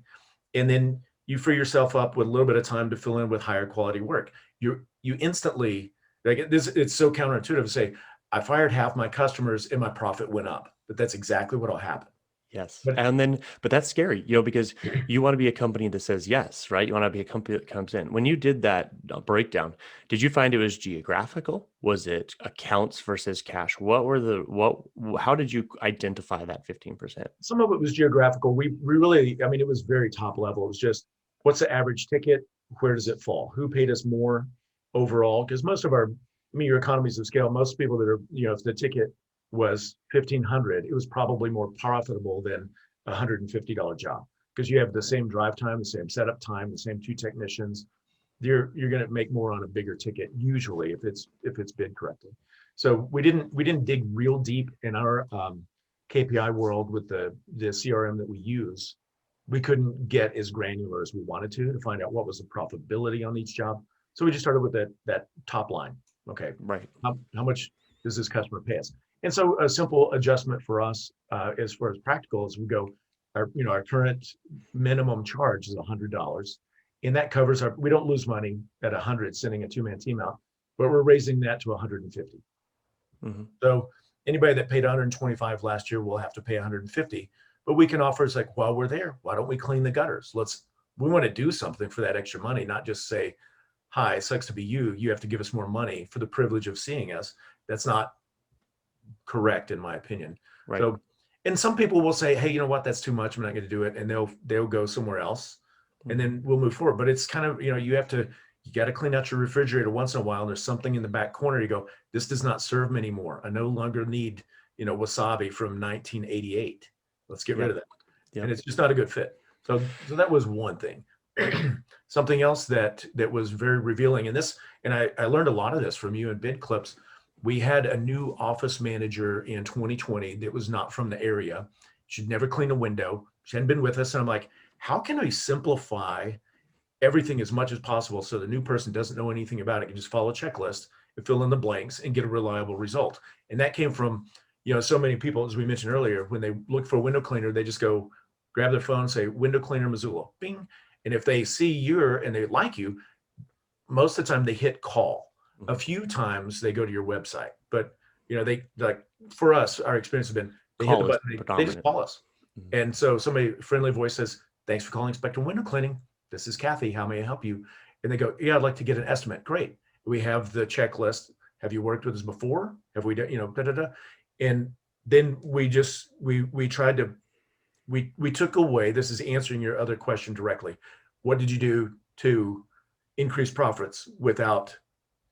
And then you free yourself up with a little bit of time to fill in with higher quality work. You instantly, like this, it's so counterintuitive to say, I fired half my customers and my profit went up, but that's exactly what will happen. Yes. But And then, but that's scary, because you want to be a company that says yes, right? You want to be a company that comes in. When you did that breakdown, did you find it was geographical? Was it accounts versus cash? How did you identify that 15%? some of it was geographical. We really, I mean, it was very top level. It was just, what's the average ticket? Where does it fall? Who paid us more overall? Because most of our, I mean, your economies of scale, most people that are, if the ticket was 1,500, it was probably more profitable than $150 job, because you have the same drive time, the same setup time, the same two technicians. You're going to make more on a bigger ticket usually if it's bid correctly. So we didn't dig real deep in our KPI world with the CRM that we use. We couldn't get as granular as we wanted to find out what was the profitability on each job. So we just started with that top line. Okay, Right. how much does this customer pay us? And so a simple adjustment for us, as far as practical, is we go, our current minimum charge is $100, and that covers we don't lose money at 100 sending a two-man team out, but we're raising that to 150. Mm-hmm. So anybody that paid 125 last year will have to pay 150. But we can offer, it's like, while we're there, why don't we clean the gutters? We want to do something for that extra money, not just say, hi, it sucks to be you. You have to give us more money for the privilege of seeing us. That's not correct, in my opinion. Right. So, and some people will say, hey, you know what? That's too much. I'm not going to do it. And they'll go somewhere else, and then we'll move forward. But it's kind of, you got to clean out your refrigerator once in a while. And there's something in the back corner. You go, this does not serve me anymore. I no longer need, wasabi from 1988. Let's get rid of that. Yep. And it's just not a good fit. So that was one thing. Something else that was very revealing, and I learned a lot of this from you in Bid Clips. We had a new office manager in 2020 that was not from the area. She'd never cleaned a window. She hadn't been with us. And I'm like, how can I simplify everything as much as possible so the new person doesn't know anything about it, can just follow a checklist and fill in the blanks and get a reliable result? And that came from, so many people, as we mentioned earlier, when they look for a window cleaner, they just go grab their phone, say window cleaner Missoula, bing. And if they see you and they like you, most of the time they hit call. A few times they go to your website, but they, like, for us, our experience has been, they hit the button, they just call us. Mm-hmm. And so somebody, friendly voice says, thanks for calling Spectrum Window Cleaning. This is Kathy. How may I help you? And they go, yeah, I'd like to get an estimate. Great. We have the checklist. Have you worked with us before? Have we done, da, da, da. And then we tried to, we took away, this is answering your other question directly. What did you do to increase profits without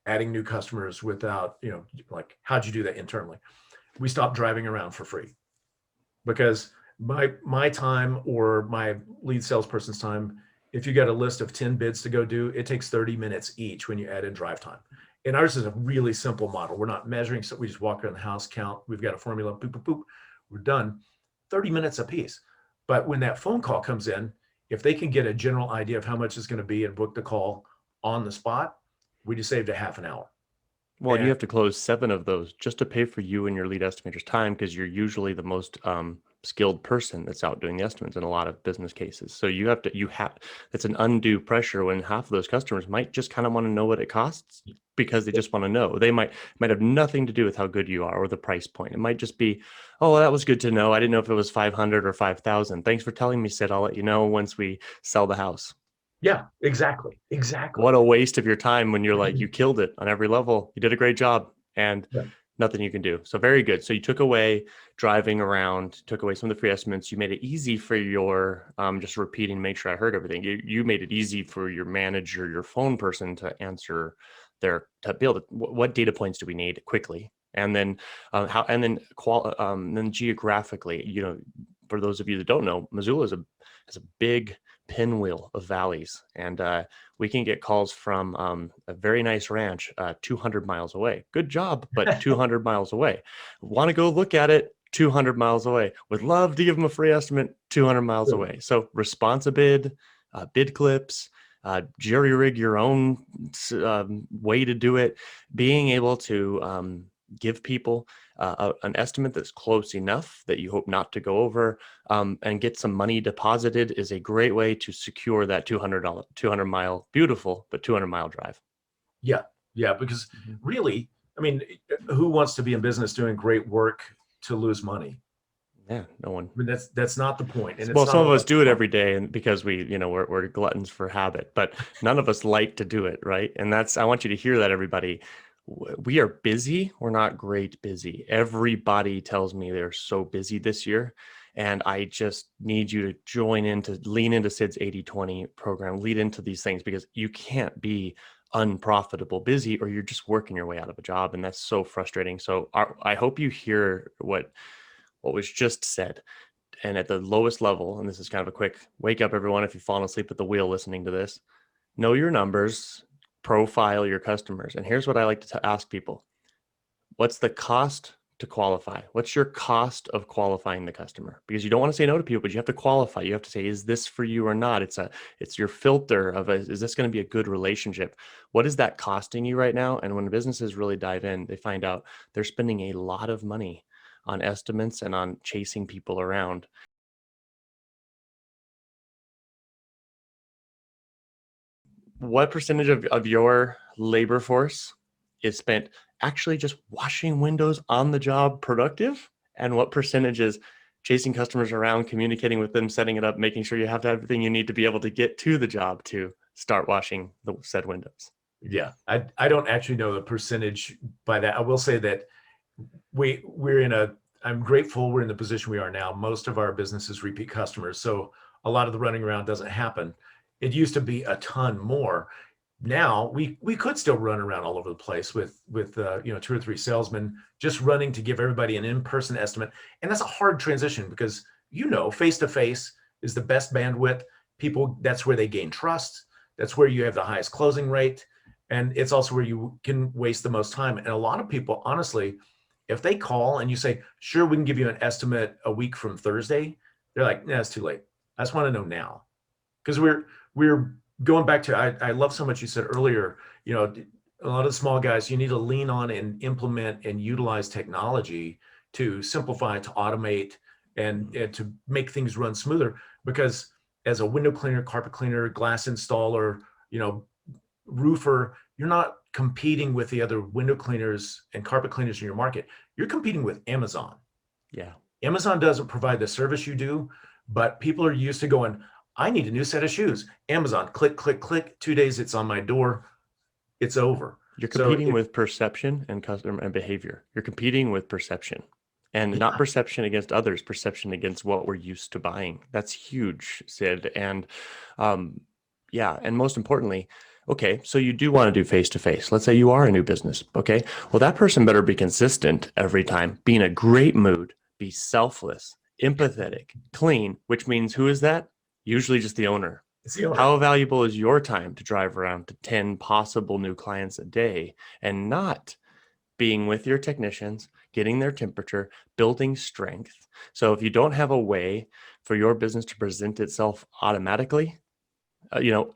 adding new customers, without, like, how'd you do that internally? We stopped driving around for free, because my time or my lead salesperson's time, if you got a list of 10 bids to go do, it takes 30 minutes each when you add in drive time. And ours is a really simple model. We're not measuring, so we just walk around the house, count. We've got a formula, boop, boop, boop. We're done. 30 minutes a piece. But when that phone call comes in, if they can get a general idea of how much it's going to be and book the call on the spot, we just saved a half an hour. Well, you have to close 7 of those just to pay for you and your lead estimator's time, because you're usually the most skilled person that's out doing the estimates in a lot of business cases. So that's an undue pressure when half of those customers might just kind of want to know what it costs, because they just want to know. They might have nothing to do with how good you are or the price point. It might just be, oh, well, that was good to know. I didn't know if it was 500 or 5,000. Thanks for telling me, Sid. I'll let you know once we sell the house. Yeah, exactly. What a waste of your time when you're like, you killed it on every level. You did a great job, and nothing you can do. So very good. So you took away driving around, took away some of the free estimates. You made it easy for your, just repeating, make sure I heard everything. You made it easy for your manager, your phone person to answer to be able to, what data points do we need quickly? And then then geographically, for those of you that don't know, Missoula has a big pinwheel of valleys, and we can get calls from a very nice ranch 200 miles away. Good job, but 200 miles away. Want to go look at it? 200 miles away. Would love to give them a free estimate 200 miles away. So Responsibid, Bid Clips, jerry rig your own way to do it. Being able to give people an estimate that's close enough that you hope not to go over, and get some money deposited is a great way to secure that $200 mile, beautiful, but 200 mile drive. Yeah, because really, I mean, who wants to be in business doing great work to lose money? Yeah, no one. I mean, that's not the point. And it's Well, not some all of us about do it the every day, and because we're gluttons for habit, but none of us like to do it, right? And that's I want you to hear that, everybody. We are busy. We're not great busy. Everybody tells me they're so busy this year, and I just need you to lean into Sid's 80/20 program, lead into these things because you can't be unprofitable busy, or you're just working your way out of a job, and that's so frustrating. So I hope you hear what was just said. And at the lowest level, and this is kind of a quick wake up, everyone, if you've fallen asleep at the wheel listening to this, know your numbers, profile your customers. And here's what I like to ask people: what's the cost to qualify? What's your cost of qualifying the customer? Because you don't want to say no to people, but you have to qualify. You have to say, is this for you or not? It's your filter of is this going to be a good relationship? What is that costing you right now? And when businesses really dive in, they find out they're spending a lot of money on estimates and on chasing people around. What percentage of your labor force is spent actually just washing windows on the job productive? And what percentage is chasing customers around, communicating with them, setting it up, making sure you have everything you need to be able to get to the job to start washing the said windows? Yeah, I don't actually know the percentage by that. I will say that we're in a I'm grateful we're in the position we are now. Most of our business is repeat customers, so a lot of the running around doesn't happen. It used to be a ton more. Now we could still run around all over the place with two or three salesmen just running to give everybody an in-person estimate, and that's a hard transition because face to face is the best bandwidth. People, that's where they gain trust. That's where you have the highest closing rate, and it's also where you can waste the most time. And a lot of people, honestly, if they call and you say, sure, we can give you an estimate a week from Thursday, they're like, nah, it's too late. I just want to know now. Because we're going back to, I love so much you said earlier, a lot of the small guys, you need to lean on and implement and utilize technology to simplify, to automate, and to make things run smoother. Because as a window cleaner, carpet cleaner, glass installer, roofer, you're not competing with the other window cleaners and carpet cleaners in your market. You're competing with Amazon. Yeah. Amazon doesn't provide the service you do, but people are used to going, I need a new set of shoes. Amazon, click, click, click. 2 days, it's on my door. It's over. You're So competing with perception and customer and behavior. You're competing with perception, and not perception against others, perception against what we're used to buying. That's huge, Sid. And yeah, and most importantly, okay, so you do want to do face to face. Let's say you are a new business. Okay, well, that person better be consistent every time, be in a great mood, be selfless, empathetic, clean, which means who is that? Usually just the owner. it's the owner. How valuable is your time to drive around to 10 possible new clients a day and not being with your technicians, getting their temperature, building strength? So if you don't have a way for your business to present itself automatically,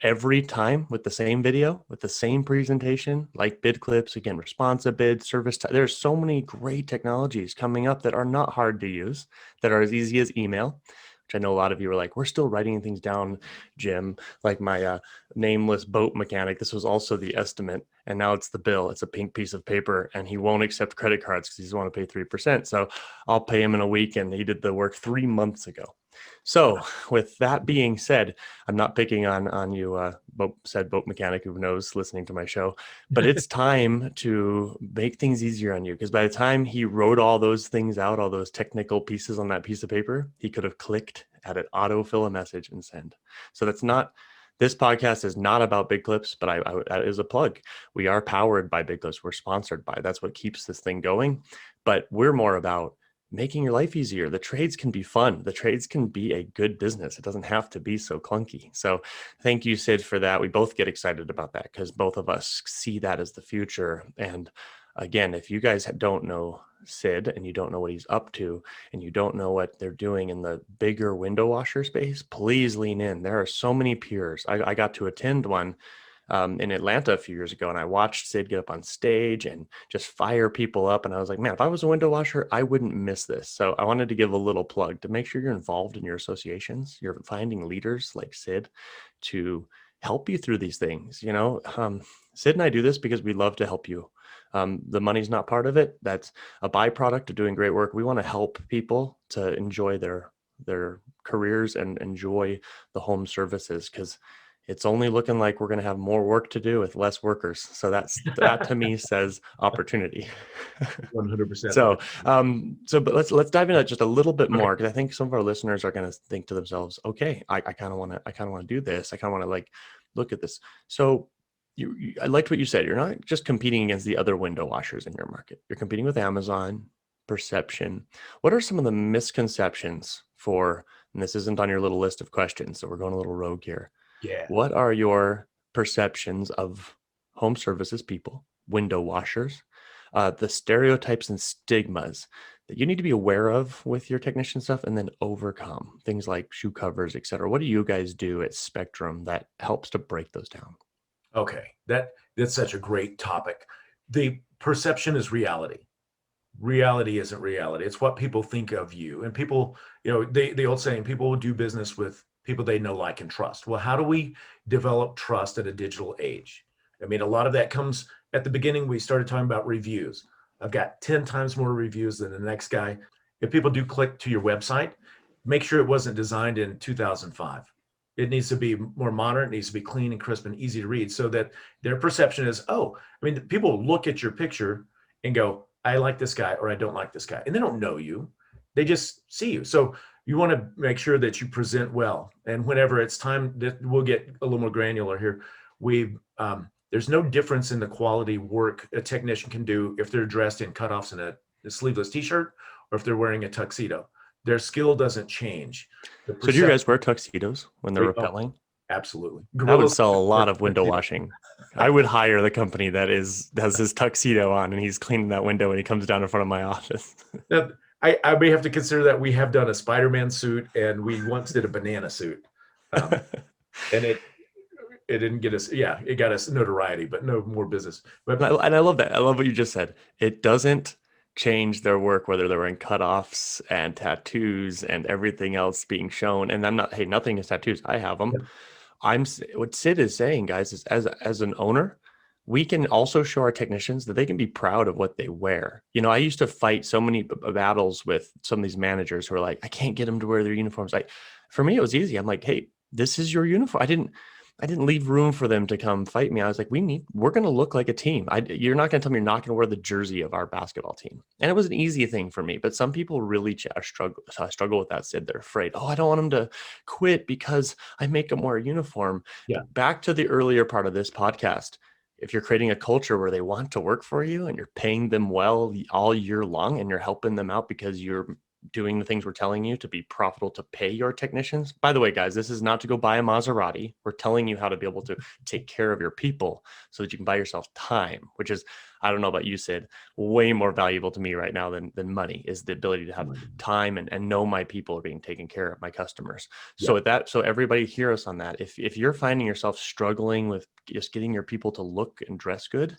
every time with the same video, with the same presentation, like bid clips, again, responsive bid, there's so many great technologies coming up that are not hard to use, that are as easy as email, which I know a lot of you are like, we're still writing things down, Jim, like my nameless boat mechanic. This was also the estimate, and now it's the bill. It's a pink piece of paper, and he won't accept credit cards because he doesn't want to pay 3%. So I'll pay him in a week, and he did the work 3 months ago. So with that being said, I'm not picking on you, boat mechanic who knows listening to my show, but it's time to make things easier on you, because by the time he wrote all those things out, all those technical pieces on that piece of paper, he could have clicked, had it autofill a message and send. So this podcast is not about Big Clips, but that is a plug. We are powered by Big Clips. We're sponsored by. That's what keeps this thing going. But we're more about making your life easier. The trades can be fun. The trades can be a good business. It doesn't have to be so clunky. So thank you, Sid, for that. We both get excited about that because both of us see that as the future. And again, if you guys don't know Sid and you don't know what he's up to and you don't know what they're doing in the bigger window washer space, please lean in. There are so many peers. I got to attend one in Atlanta a few years ago, and I watched Sid get up on stage and just fire people up. And I was like, man, if I was a window washer, I wouldn't miss this. So I wanted to give a little plug to make sure you're involved in your associations. You're finding leaders like Sid to help you through these things. Sid and I do this because we love to help you. The money's not part of it. That's a byproduct of doing great work. We want to help people to enjoy their careers and enjoy the home services, because it's only looking like we're going to have more work to do with less workers. So that to me says opportunity. 100%. But let's dive into that just a little bit Okay. more, because I think some of our listeners are going to think to themselves, okay, I kind of want to do this. I kind of want to like look at this. So I liked what you said. You're not just competing against the other window washers in your market. You're competing with Amazon, perception. What are some of the misconceptions and this isn't on your little list of questions, so we're going a little rogue here. Yeah. What are your perceptions of home services people, window washers, the stereotypes and stigmas that you need to be aware of with your technician stuff, and then overcome things like shoe covers, et cetera? What do you guys do at Spectrum that helps to break those down? Okay. That's such a great topic. The perception is reality. Reality isn't reality. It's what people think of you. And people, the old saying, people will do business with people they know, like, and trust. Well, how do we develop trust at a digital age? I mean, a lot of that comes at the beginning. We started talking about reviews. I've got 10 times more reviews than the next guy. If people do click to your website, make sure it wasn't designed in 2005. It needs to be more modern. It needs to be clean and crisp and easy to read, so that their perception is, people look at your picture and go, I like this guy or I don't like this guy. And they don't know you. They just see you. So you want to make sure that you present well. And whenever it's time, that we'll get a little more granular here. There's no difference in the quality work a technician can do if they're dressed in cutoffs and a sleeveless t-shirt, or if they're wearing a tuxedo. Their skill doesn't change. So do you guys wear tuxedos when they're rappelling? Absolutely. That would sell a lot of window washing. I would hire the company that has his tuxedo on and he's cleaning that window when he comes down in front of my office. Now, I may have to consider that. We have done a Spider-Man suit, and we once did a banana suit. And it didn't get us, it got us notoriety, but no more business. But and I love that. I love what you just said. It doesn't change their work, whether they're wearing cutoffs and tattoos and everything else being shown. And I'm not, hey, nothing is tattoos. I have them. Yeah. What Sid is saying, guys, is as an owner, we can also show our technicians that they can be proud of what they wear. I used to fight so many battles with some of these managers who are like, I can't get them to wear their uniforms. For me, it was easy. I'm like, hey, this is your uniform. I didn't leave room for them to come fight me. I was like, we're going to look like a team. You're not going to tell me you're not going to wear the jersey of our basketball team. And it was an easy thing for me, but some people really struggle with that. Sid, they're afraid, I don't want them to quit because I make them wear a uniform. Yeah. Back to the earlier part of this podcast. If you're creating a culture where they want to work for you and you're paying them well all year long and you're helping them out because you're doing the things we're telling you to be profitable to pay your technicians. By the way, guys, this is not to go buy a Maserati. We're telling you how to be able to take care of your people so that you can buy yourself time, which is, I don't know about you, Sid, way more valuable to me right now than money, is the ability to have time and know my people are being taken care of, my customers. So so everybody hear us on that. If you're finding yourself struggling with just getting your people to look and dress good,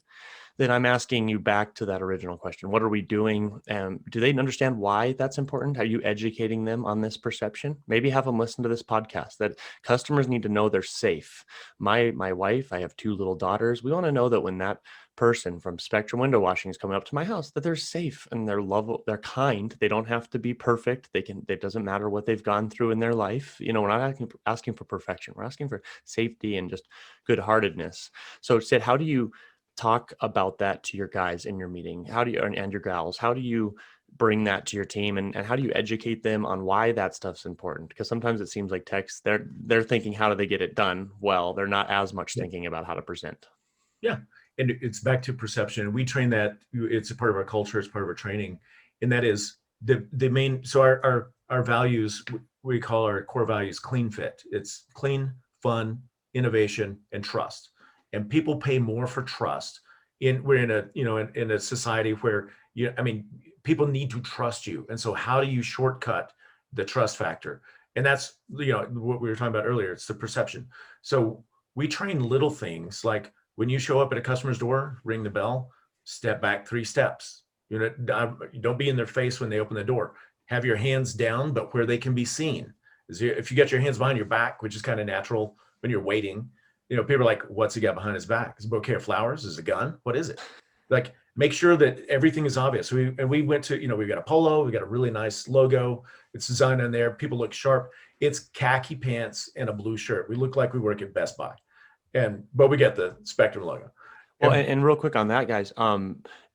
then I'm asking you back to that original question. What are we doing? Do they understand why that's important? Are you educating them on this perception? Maybe have them listen to this podcast, that customers need to know they're safe. My wife, I have 2 little daughters. We want to know that when that person from Spectrum Window Washing is coming up to my house, that they're safe and they're kind. They don't have to be perfect. It doesn't matter what they've gone through in their life. We're not asking for perfection. We're asking for safety and just good-heartedness. So Sid, how do you talk about that to your guys in your meeting? How do you, and your gals, how do you bring that to your team, and how do you educate them on why that stuff's important? Because sometimes it seems like techs, they're thinking, how do they get it done? Well, they're not as much thinking about how to present. Yeah. And it's back to perception. We train that. It's a part of our culture. It's part of our training. And that is the main, so our values, we call our core values clean fit. It's clean, fun, innovation, and trust. And people pay more for trust. We're in a society where people need to trust you. And so how do you shortcut the trust factor? And that's, what we were talking about earlier. It's the perception. So we train little things like, when you show up at a customer's door, ring the bell, step back 3 steps. Don't be in their face when they open the door. Have your hands down, but where they can be seen. If you got your hands behind your back, which is kind of natural when you're waiting, people are like, what's he got behind his back? Is it a bouquet of flowers? Is it a gun? What is it? Like, make sure that everything is obvious. We went to, we got a polo, we got a really nice logo. It's designed on there. People look sharp. It's khaki pants and a blue shirt. We look like we work at Best Buy, but we get the Spectrum logo. Well, and real quick on that, guys,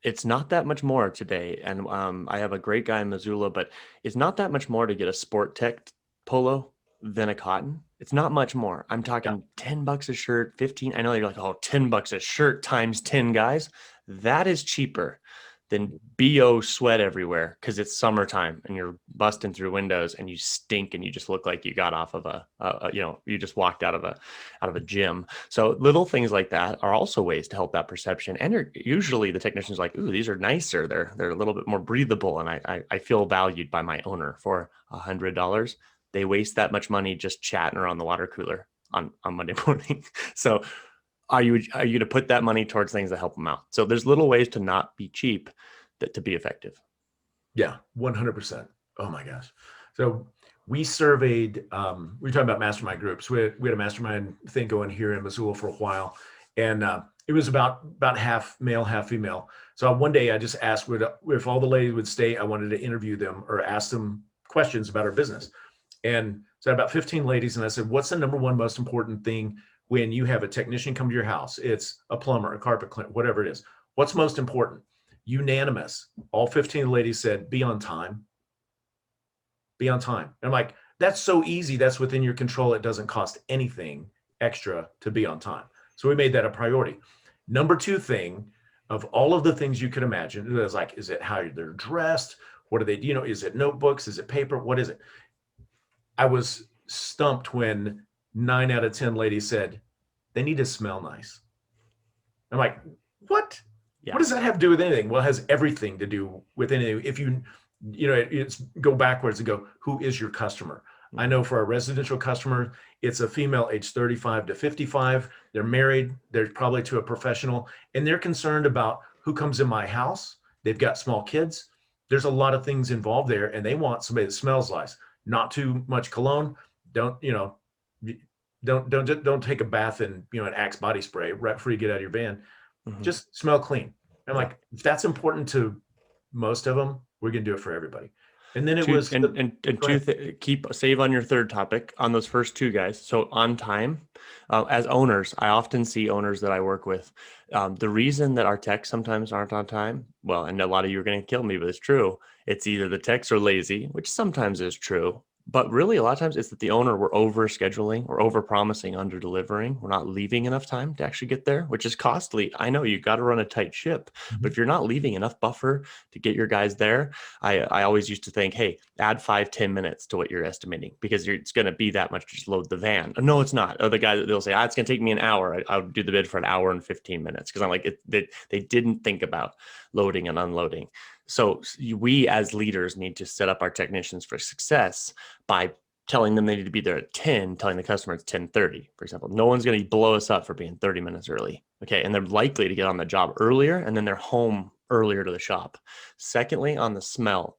it's not that much more today. And I have a great guy in Missoula, but it's not that much more to get a Sport Tech polo than a cotton. It's not much more. I'm talking $10 a shirt, 15. I know you're like, oh, $10 a shirt times 10 guys. That is cheaper than BO sweat everywhere because it's summertime and you're busting through windows and you stink and you just look like you got off of you just walked out of a gym. So little things like that are also ways to help that perception. And usually the technician's like, ooh, these are nicer. They're a little bit more breathable. And I feel valued by my owner for $100. They waste that much money just chatting around the water cooler on Monday morning. So are you to put that money towards things that help them out? So there's little ways to not be cheap to be effective. Yeah, 100%. Oh my gosh. So we surveyed, we were talking about mastermind groups. We had a mastermind thing going here in Missoula for a while. And it was about half male, half female. So one day I just asked if all the ladies would stay, I wanted to interview them or ask them questions about our business. And so about 15 ladies. And I said, what's the number one most important thing when you have a technician come to your house? It's a plumber, a carpet cleaner, whatever it is. What's most important? Unanimous. All 15 ladies said, be on time. Be on time. And I'm like, that's so easy. That's within your control. It doesn't cost anything extra to be on time. So we made that a priority. Number two thing, of all of the things you could imagine, it was like, is it how they're dressed? What do they, is it notebooks? Is it paper? What is it? I was stumped when 9 out of 10 ladies said they need to smell nice. I'm like, what? Yeah. What does that have to do with anything? Well, it has everything to do with anything. If it's go backwards and go, who is your customer? Mm-hmm. I know for a residential customer, it's a female age 35 to 55. They're married. They're probably to a professional, and they're concerned about who comes in my house. They've got small kids. There's a lot of things involved there, and they want somebody that smells nice. Not too much cologne. Don't take a bath in an Axe body spray right before you get out of your van. Mm-hmm. Just smell clean. I'm like, if that's important to most of them, we're gonna do it for everybody. And then save on your third topic on those first two guys. So on time, as owners, I often see owners that I work with. The reason that our techs sometimes aren't on time, well, and a lot of you are going to kill me, but it's true. It's either the techs are lazy, which sometimes is true, but really a lot of times it's that the owner, we're over scheduling, we're over promising, under delivering. We're not leaving enough time to actually get there, which is costly. I know you got to run a tight ship, but if you're not leaving enough buffer to get your guys there, I always used to think, hey, add 5-10 minutes to what you're estimating, because it's going to be that much to just load the van. No, it's not. Or the guy they'll say, it's going to take me an hour. I'll do the bid for an hour and 15 minutes. Cause I'm like, they didn't think about loading and unloading. So we as leaders need to set up our technicians for success by telling them they need to be there at 10, telling the customer it's 10:30, for example. No one's going to blow us up for being 30 minutes early. Okay. And they're likely to get on the job earlier, and then they're home earlier to the shop. Secondly, on the smell,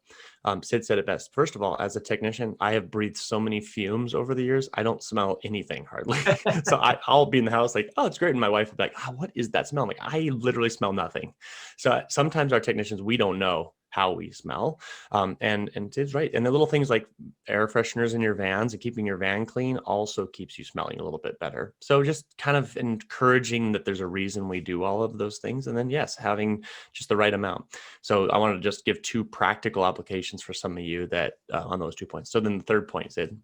Sid said it best. First of all, as a technician, I have breathed so many fumes over the years. I don't smell anything hardly. So I'll be in the house like, oh, it's great. And my wife will be like, what is that smell? I'm like, I literally smell nothing. So sometimes our technicians, we don't know how we smell. And Sid's right. And the little things like air fresheners in your vans and keeping your van clean also keeps you smelling a little bit better. So just kind of encouraging that there's a reason we do all of those things. And then, yes, having just the right amount. So I wanted to just give 2 practical applications for some of you that on those 2 points. So then the third point, Sid.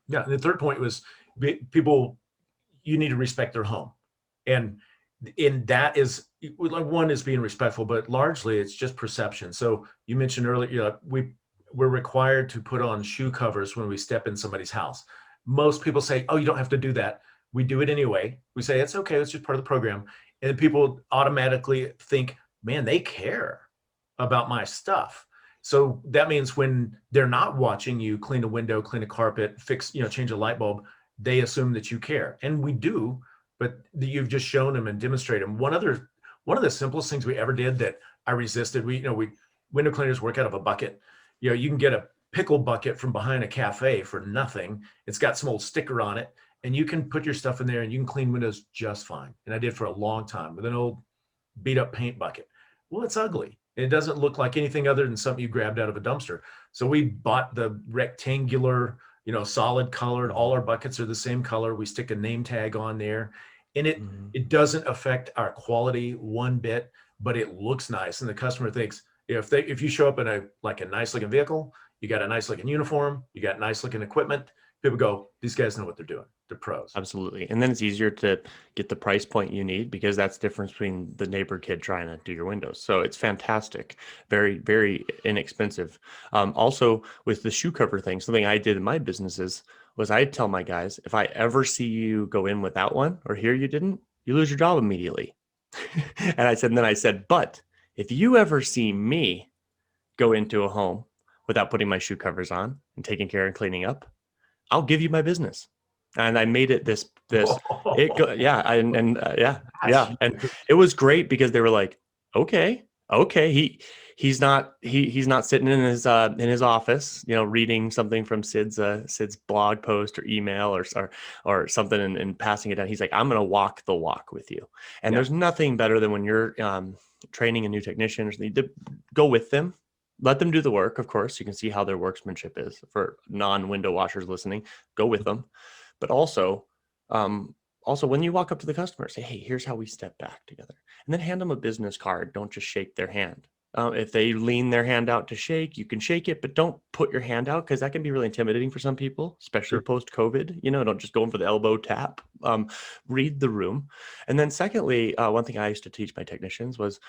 Yeah. The third point was people, you need to respect their home. And that is, one is being respectful, but largely it's just perception. So you mentioned earlier, we're required to put on shoe covers when we step in somebody's house. Most people say, oh, you don't have to do that. We do it anyway. We say, it's okay. It's just part of the program. And people automatically think, man, they care about my stuff. So that means when they're not watching you clean a window, clean a carpet, fix, change a light bulb, they assume that you care. And we do. But you've just shown them and demonstrated them. One of the simplest things we ever did that I resisted, we window cleaners work out of a bucket. You can get a pickle bucket from behind a cafe for nothing. It's got some old sticker on it, and you can put your stuff in there and you can clean windows just fine. And I did for a long time with an old beat up paint bucket. Well, it's ugly. It doesn't look like anything other than something you grabbed out of a dumpster. So we bought the rectangular, solid colored. All our buckets are the same color. We stick a name tag on there, and it doesn't affect our quality one bit, but it looks nice. And the customer thinks, if you show up in a nice looking vehicle, you got a nice looking uniform, you got nice looking equipment, people go, these guys know what they're doing. They're pros. Absolutely. And then it's easier to get the price point you need, because that's the difference between the neighbor kid trying to do your windows. So it's fantastic. Very, very inexpensive. Also with the shoe cover thing, something I did in my businesses was I'd tell my guys, if I ever see you go in without one or hear you didn't, you lose your job immediately. And I said, but if you ever see me go into a home without putting my shoe covers on and taking care and cleaning up, I'll give you my business. And I made it yeah. And it was great because they were like, okay. He's not sitting in his office, reading something from Sid's blog post or email or something and passing it down. He's like, I'm going to walk the walk with you. And there's nothing better than when you're training a new technician or something, to go with them. Let them do the work, of course. You can see how their workmanship is. For non-window washers listening, go with them. But also when you walk up to the customer, say, hey, here's how we step back together. And then hand them a business card. Don't just shake their hand. If they lean their hand out to shake, you can shake it, but don't put your hand out, because that can be really intimidating for some people, especially post-COVID. Don't just go in for the elbow tap. Read the room. And then secondly, one thing I used to teach my technicians was,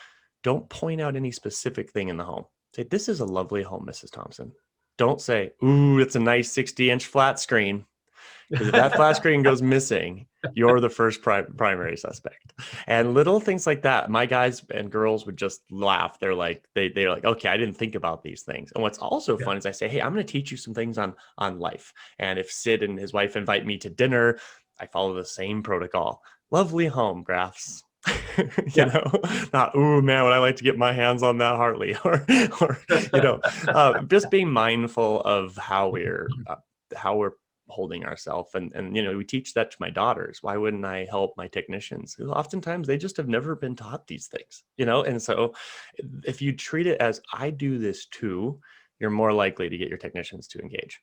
don't point out any specific thing in the home. Say, this is a lovely home, Mrs. Thompson. Don't say, ooh, it's a nice 60-inch flat screen. Because if that flat screen goes missing, you're the first primary suspect. And little things like that, my guys and girls would just laugh. They're like, they're like, okay, I didn't think about these things. And what's also fun is I say, hey, I'm going to teach you some things on life. And if Sid and his wife invite me to dinner, I follow the same protocol. Lovely home, Graefs. Not, ooh, man, would I like to get my hands on that Hartley, or just being mindful of how we're holding ourselves. And we teach that to my daughters. Why wouldn't I help my technicians? Because oftentimes they just have never been taught these things, and so if you treat it as, I do this too, you're more likely to get your technicians to engage.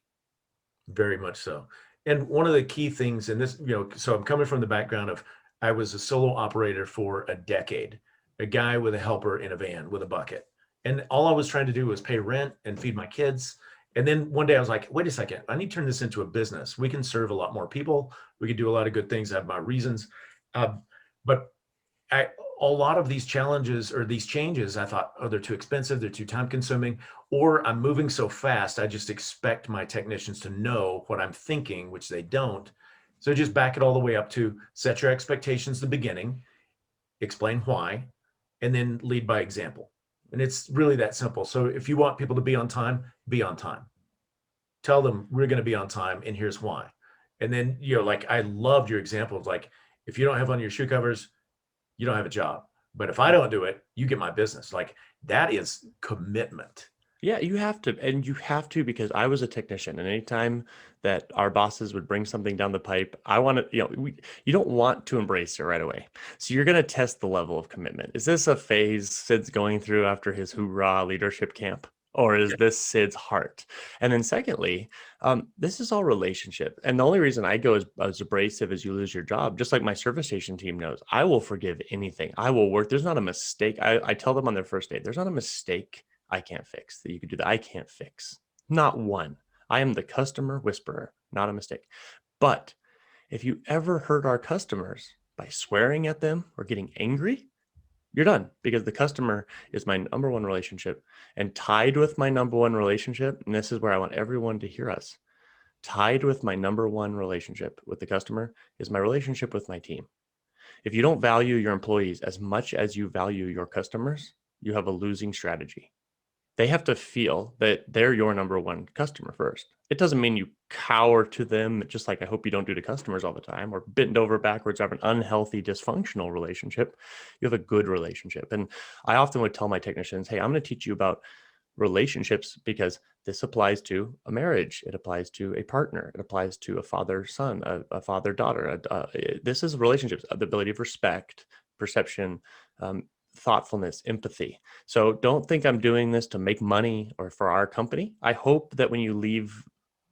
Very much so. And one of the key things in this, so I'm coming from the background of, I was a solo operator for a decade, a guy with a helper in a van with a bucket. And all I was trying to do was pay rent and feed my kids. And then one day I was like, wait a second, I need to turn this into a business. We can serve a lot more people. We can do a lot of good things. I have my reasons. But a lot of these challenges or these changes, I thought, oh, they're too expensive. They're too time consuming, or I'm moving so fast. I just expect my technicians to know what I'm thinking, which they don't. So just back it all the way up to set your expectations at the beginning, explain why, and then lead by example. And it's really that simple. So if you want people to be on time, be on time. Tell them we're going to be on time and here's why. And then, I loved your example of if you don't have on your shoe covers, you don't have a job. But if I don't do it, you get my business. That is commitment. Yeah, you have to. And you have to, because I was a technician, and anytime that our bosses would bring something down the pipe, I want to, you don't want to embrace it right away. So you're going to test the level of commitment. Is this a phase Sid's going through after his hoorah leadership camp? Or is this Sid's heart? And then secondly, this is all relationship. And the only reason I go as abrasive as you lose your job, just like my service station team knows, I will forgive anything. I will work. There's not a mistake. I tell them on their first day, there's not a mistake I can't fix that you could do that I can't fix. Not one. I am the customer whisperer, not a mistake. But if you ever hurt our customers by swearing at them or getting angry, you're done, because the customer is my number one relationship, and tied with my number one relationship. And this is where I want everyone to hear us. Tied with my number one relationship with the customer is my relationship with my team. If you don't value your employees as much as you value your customers, you have a losing strategy. They have to feel that they're your number one customer first. It doesn't mean you cower to them, just like I hope you don't do to customers all the time, or bend over backwards, have an unhealthy, dysfunctional relationship. You have a good relationship. And I often would tell my technicians, hey, I'm going to teach you about relationships, because this applies to a marriage. It applies to a partner. It applies to a father-son, a father-daughter. This is relationships, the ability of respect, perception, thoughtfulness, empathy. So don't think I'm doing this to make money or for our company. I hope that when you leave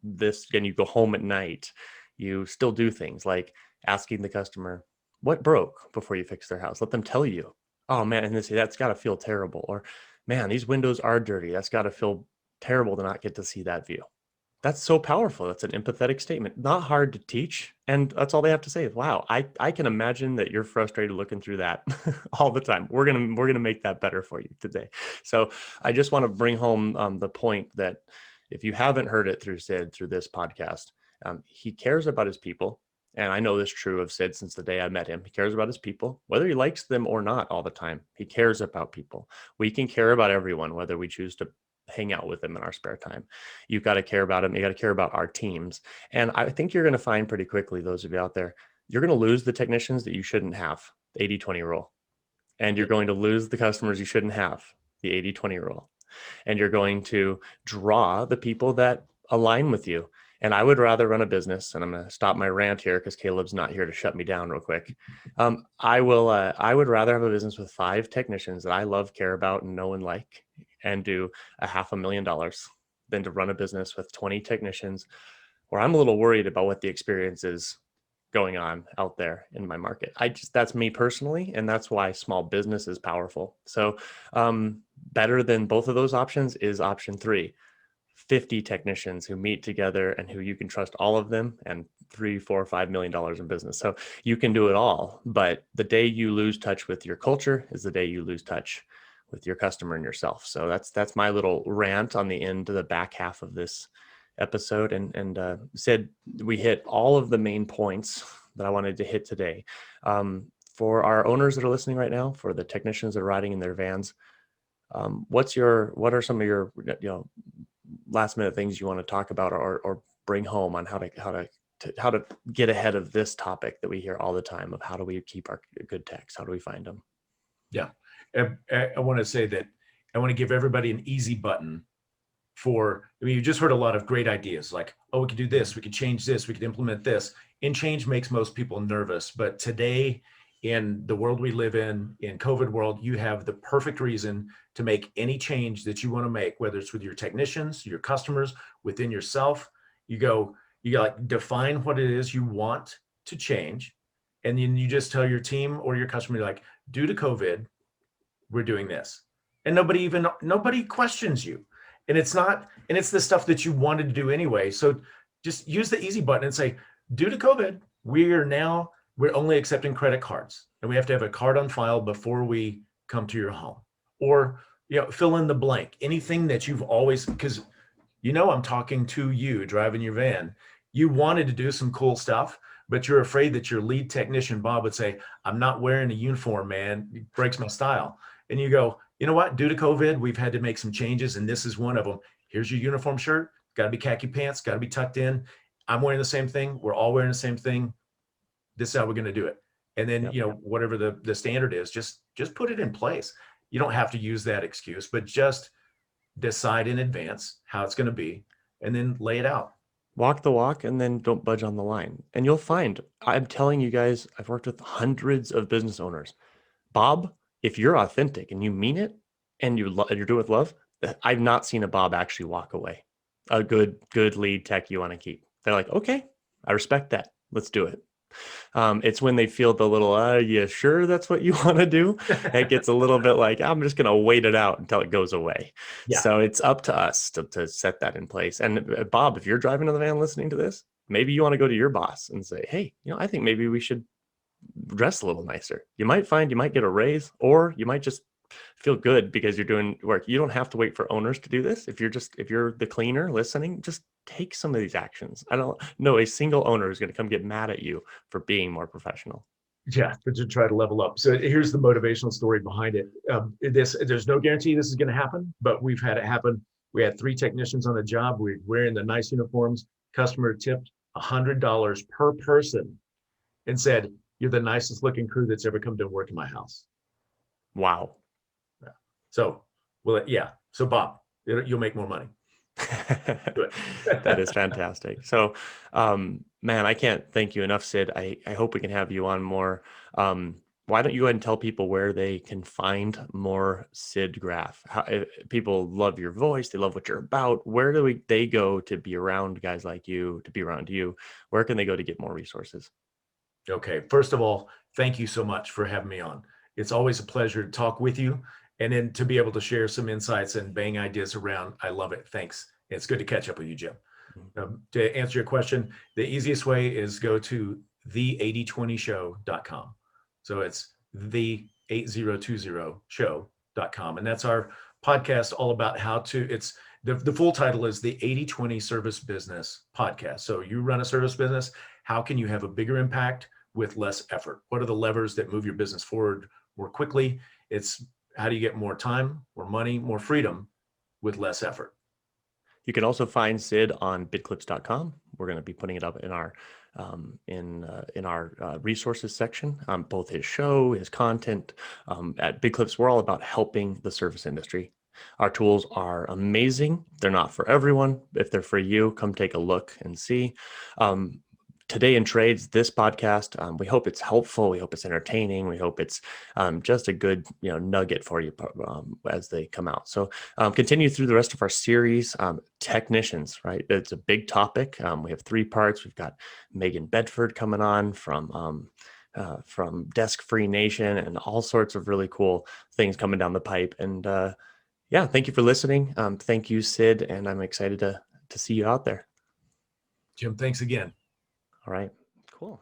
this and you go home at night, you still do things like asking the customer what broke before you fix their house. Let them tell you, oh man, and they say that's got to feel terrible, or man, these windows are dirty. That's got to feel terrible to not get to see that view. That's so powerful. That's an empathetic statement. Not hard to teach. And that's all they have to say is, wow, I can imagine that you're frustrated looking through that all the time. We're gonna make that better for you today. So I just want to bring home the point that if you haven't heard it through Sid, through this podcast, he cares about his people. And I know this true of Sid since the day I met him. He cares about his people, whether he likes them or not all the time. He cares about people. We can care about everyone, whether we choose to hang out with them in our spare time. You've got to care about them. You got to care about our teams. And I think you're going to find pretty quickly, those of you out there, you're going to lose the technicians that you shouldn't have, the 80-20 rule. And you're going to lose the customers you shouldn't have, the 80-20 rule. And you're going to draw the people that align with you. And I would rather run a business, and I'm going to stop my rant here because Caleb's not here to shut me down real quick. I would rather have a business with 5 technicians that I love, care about, and know and like, and do $500,000 than to run a business with 20 technicians where I'm a little worried about what the experience is going on out there in my market. That's me personally. And that's why small business is powerful. So better than both of those options is option 3. 50 technicians who meet together and who you can trust all of them, and $3, $4, $5 million in business. So you can do it all. But the day you lose touch with your culture is the day you lose touch with your customer and yourself. So that's my little rant on the end to the back half of this episode. And Sid, we hit all of the main points that I wanted to hit today. For our owners that are listening right now, for the technicians that are riding in their vans, what are some of your last minute things you want to talk about or bring home on how to get ahead of this topic that we hear all the time of how do we keep our good techs? How do we find them? Yeah. I want to say that I want to give everybody an easy button you just heard a lot of great ideas like, oh, we could do this, we could change this, we could implement this. And change makes most people nervous. But today, in the world we live in COVID world, you have the perfect reason to make any change that you want to make, whether it's with your technicians, your customers, within yourself. You like define what it is you want to change. And then you just tell your team or your customer, like, due to COVID, we're doing this. And nobody questions you. And it's the stuff that you wanted to do anyway. So just use the easy button and say, due to COVID, we're only accepting credit cards, and we have to have a card on file before we come to your home. Or, fill in the blank, anything that you've always, because I'm talking to you driving your van. You wanted to do some cool stuff, but you're afraid that your lead technician, Bob, would say, I'm not wearing a uniform, man. It breaks my style. And you go, you know what? Due to COVID, we've had to make some changes, and this is one of them. Here's your uniform shirt. Got to be khaki pants. Got to be tucked in. I'm wearing the same thing. We're all wearing the same thing. This is how we're going to do it. And then, whatever the standard is, just put it in place. You don't have to use that excuse, but just decide in advance how it's going to be and then lay it out. Walk the walk and then don't budge on the line. And you'll find, I'm telling you guys, I've worked with hundreds of business owners. Bob, if you're authentic and you mean it and you're doing it with love, I've not seen a Bob actually walk away. A good lead tech you want to keep. They're like, okay, I respect that. Let's do it. It's when they feel the little, you sure that's what you want to do? It gets a little bit like, I'm just going to wait it out until it goes away. Yeah. So it's up to us to set that in place. And Bob, if you're driving in the van listening to this, maybe you want to go to your boss and say, hey, I think maybe we should dress a little nicer. You might get a raise, or you might just feel good because you're doing work. You don't have to wait for owners to do this. If you're the cleaner listening, just take some of these actions. I don't know a single owner is going to come get mad at you for being more professional. Yeah, but to try to level up. So here's the motivational story behind it. There's no guarantee this is going to happen, but we've had it happen. We had 3 technicians on the job. We're wearing the nice uniforms. Customer tipped $100 per person and said, you're the nicest looking crew that's ever come to work in my house. Wow. So, So Bob, You'll make more money. Do it. That is fantastic. So, man, I can't thank you enough, Sid. I hope we can have you on more. Why don't you go ahead and tell people where they can find more Sid Graef? People love your voice. They love what you're about. Where do they go to be around guys like you, to be around you? Where can they go to get more resources? Okay. First of all, thank you so much for having me on. It's always a pleasure to talk with you and then to be able to share some insights and bang ideas around. I love it. Thanks. It's good to catch up with you, Jim. To answer your question, the easiest way is go to the8020show.com. So it's the8020show.com. And that's our podcast all about how to, it's the full title is the 80/20 Service Business Podcast. So you run a service business, how can you have a bigger impact with less effort? What are the levers that move your business forward more quickly? It's how do you get more time, more money, more freedom with less effort? You can also find Sid on bitclips.com. We're going to be putting it up in our resources section. Both his show, his content. At Big Clips, we're all about helping the service industry. Our tools are amazing. They're not for everyone. If they're for you, come take a look and see. Today in Trades, this podcast, we hope it's helpful. We hope it's entertaining. We hope it's just a good nugget for you as they come out. So continue through the rest of our series. Technicians, right? It's a big topic. We have 3 parts. We've got Megan Bedford coming on from Desk Free Nation and all sorts of really cool things coming down the pipe. And yeah, thank you for listening. Thank you, Sid. And I'm excited to see you out there. Jim, thanks again. All right, cool.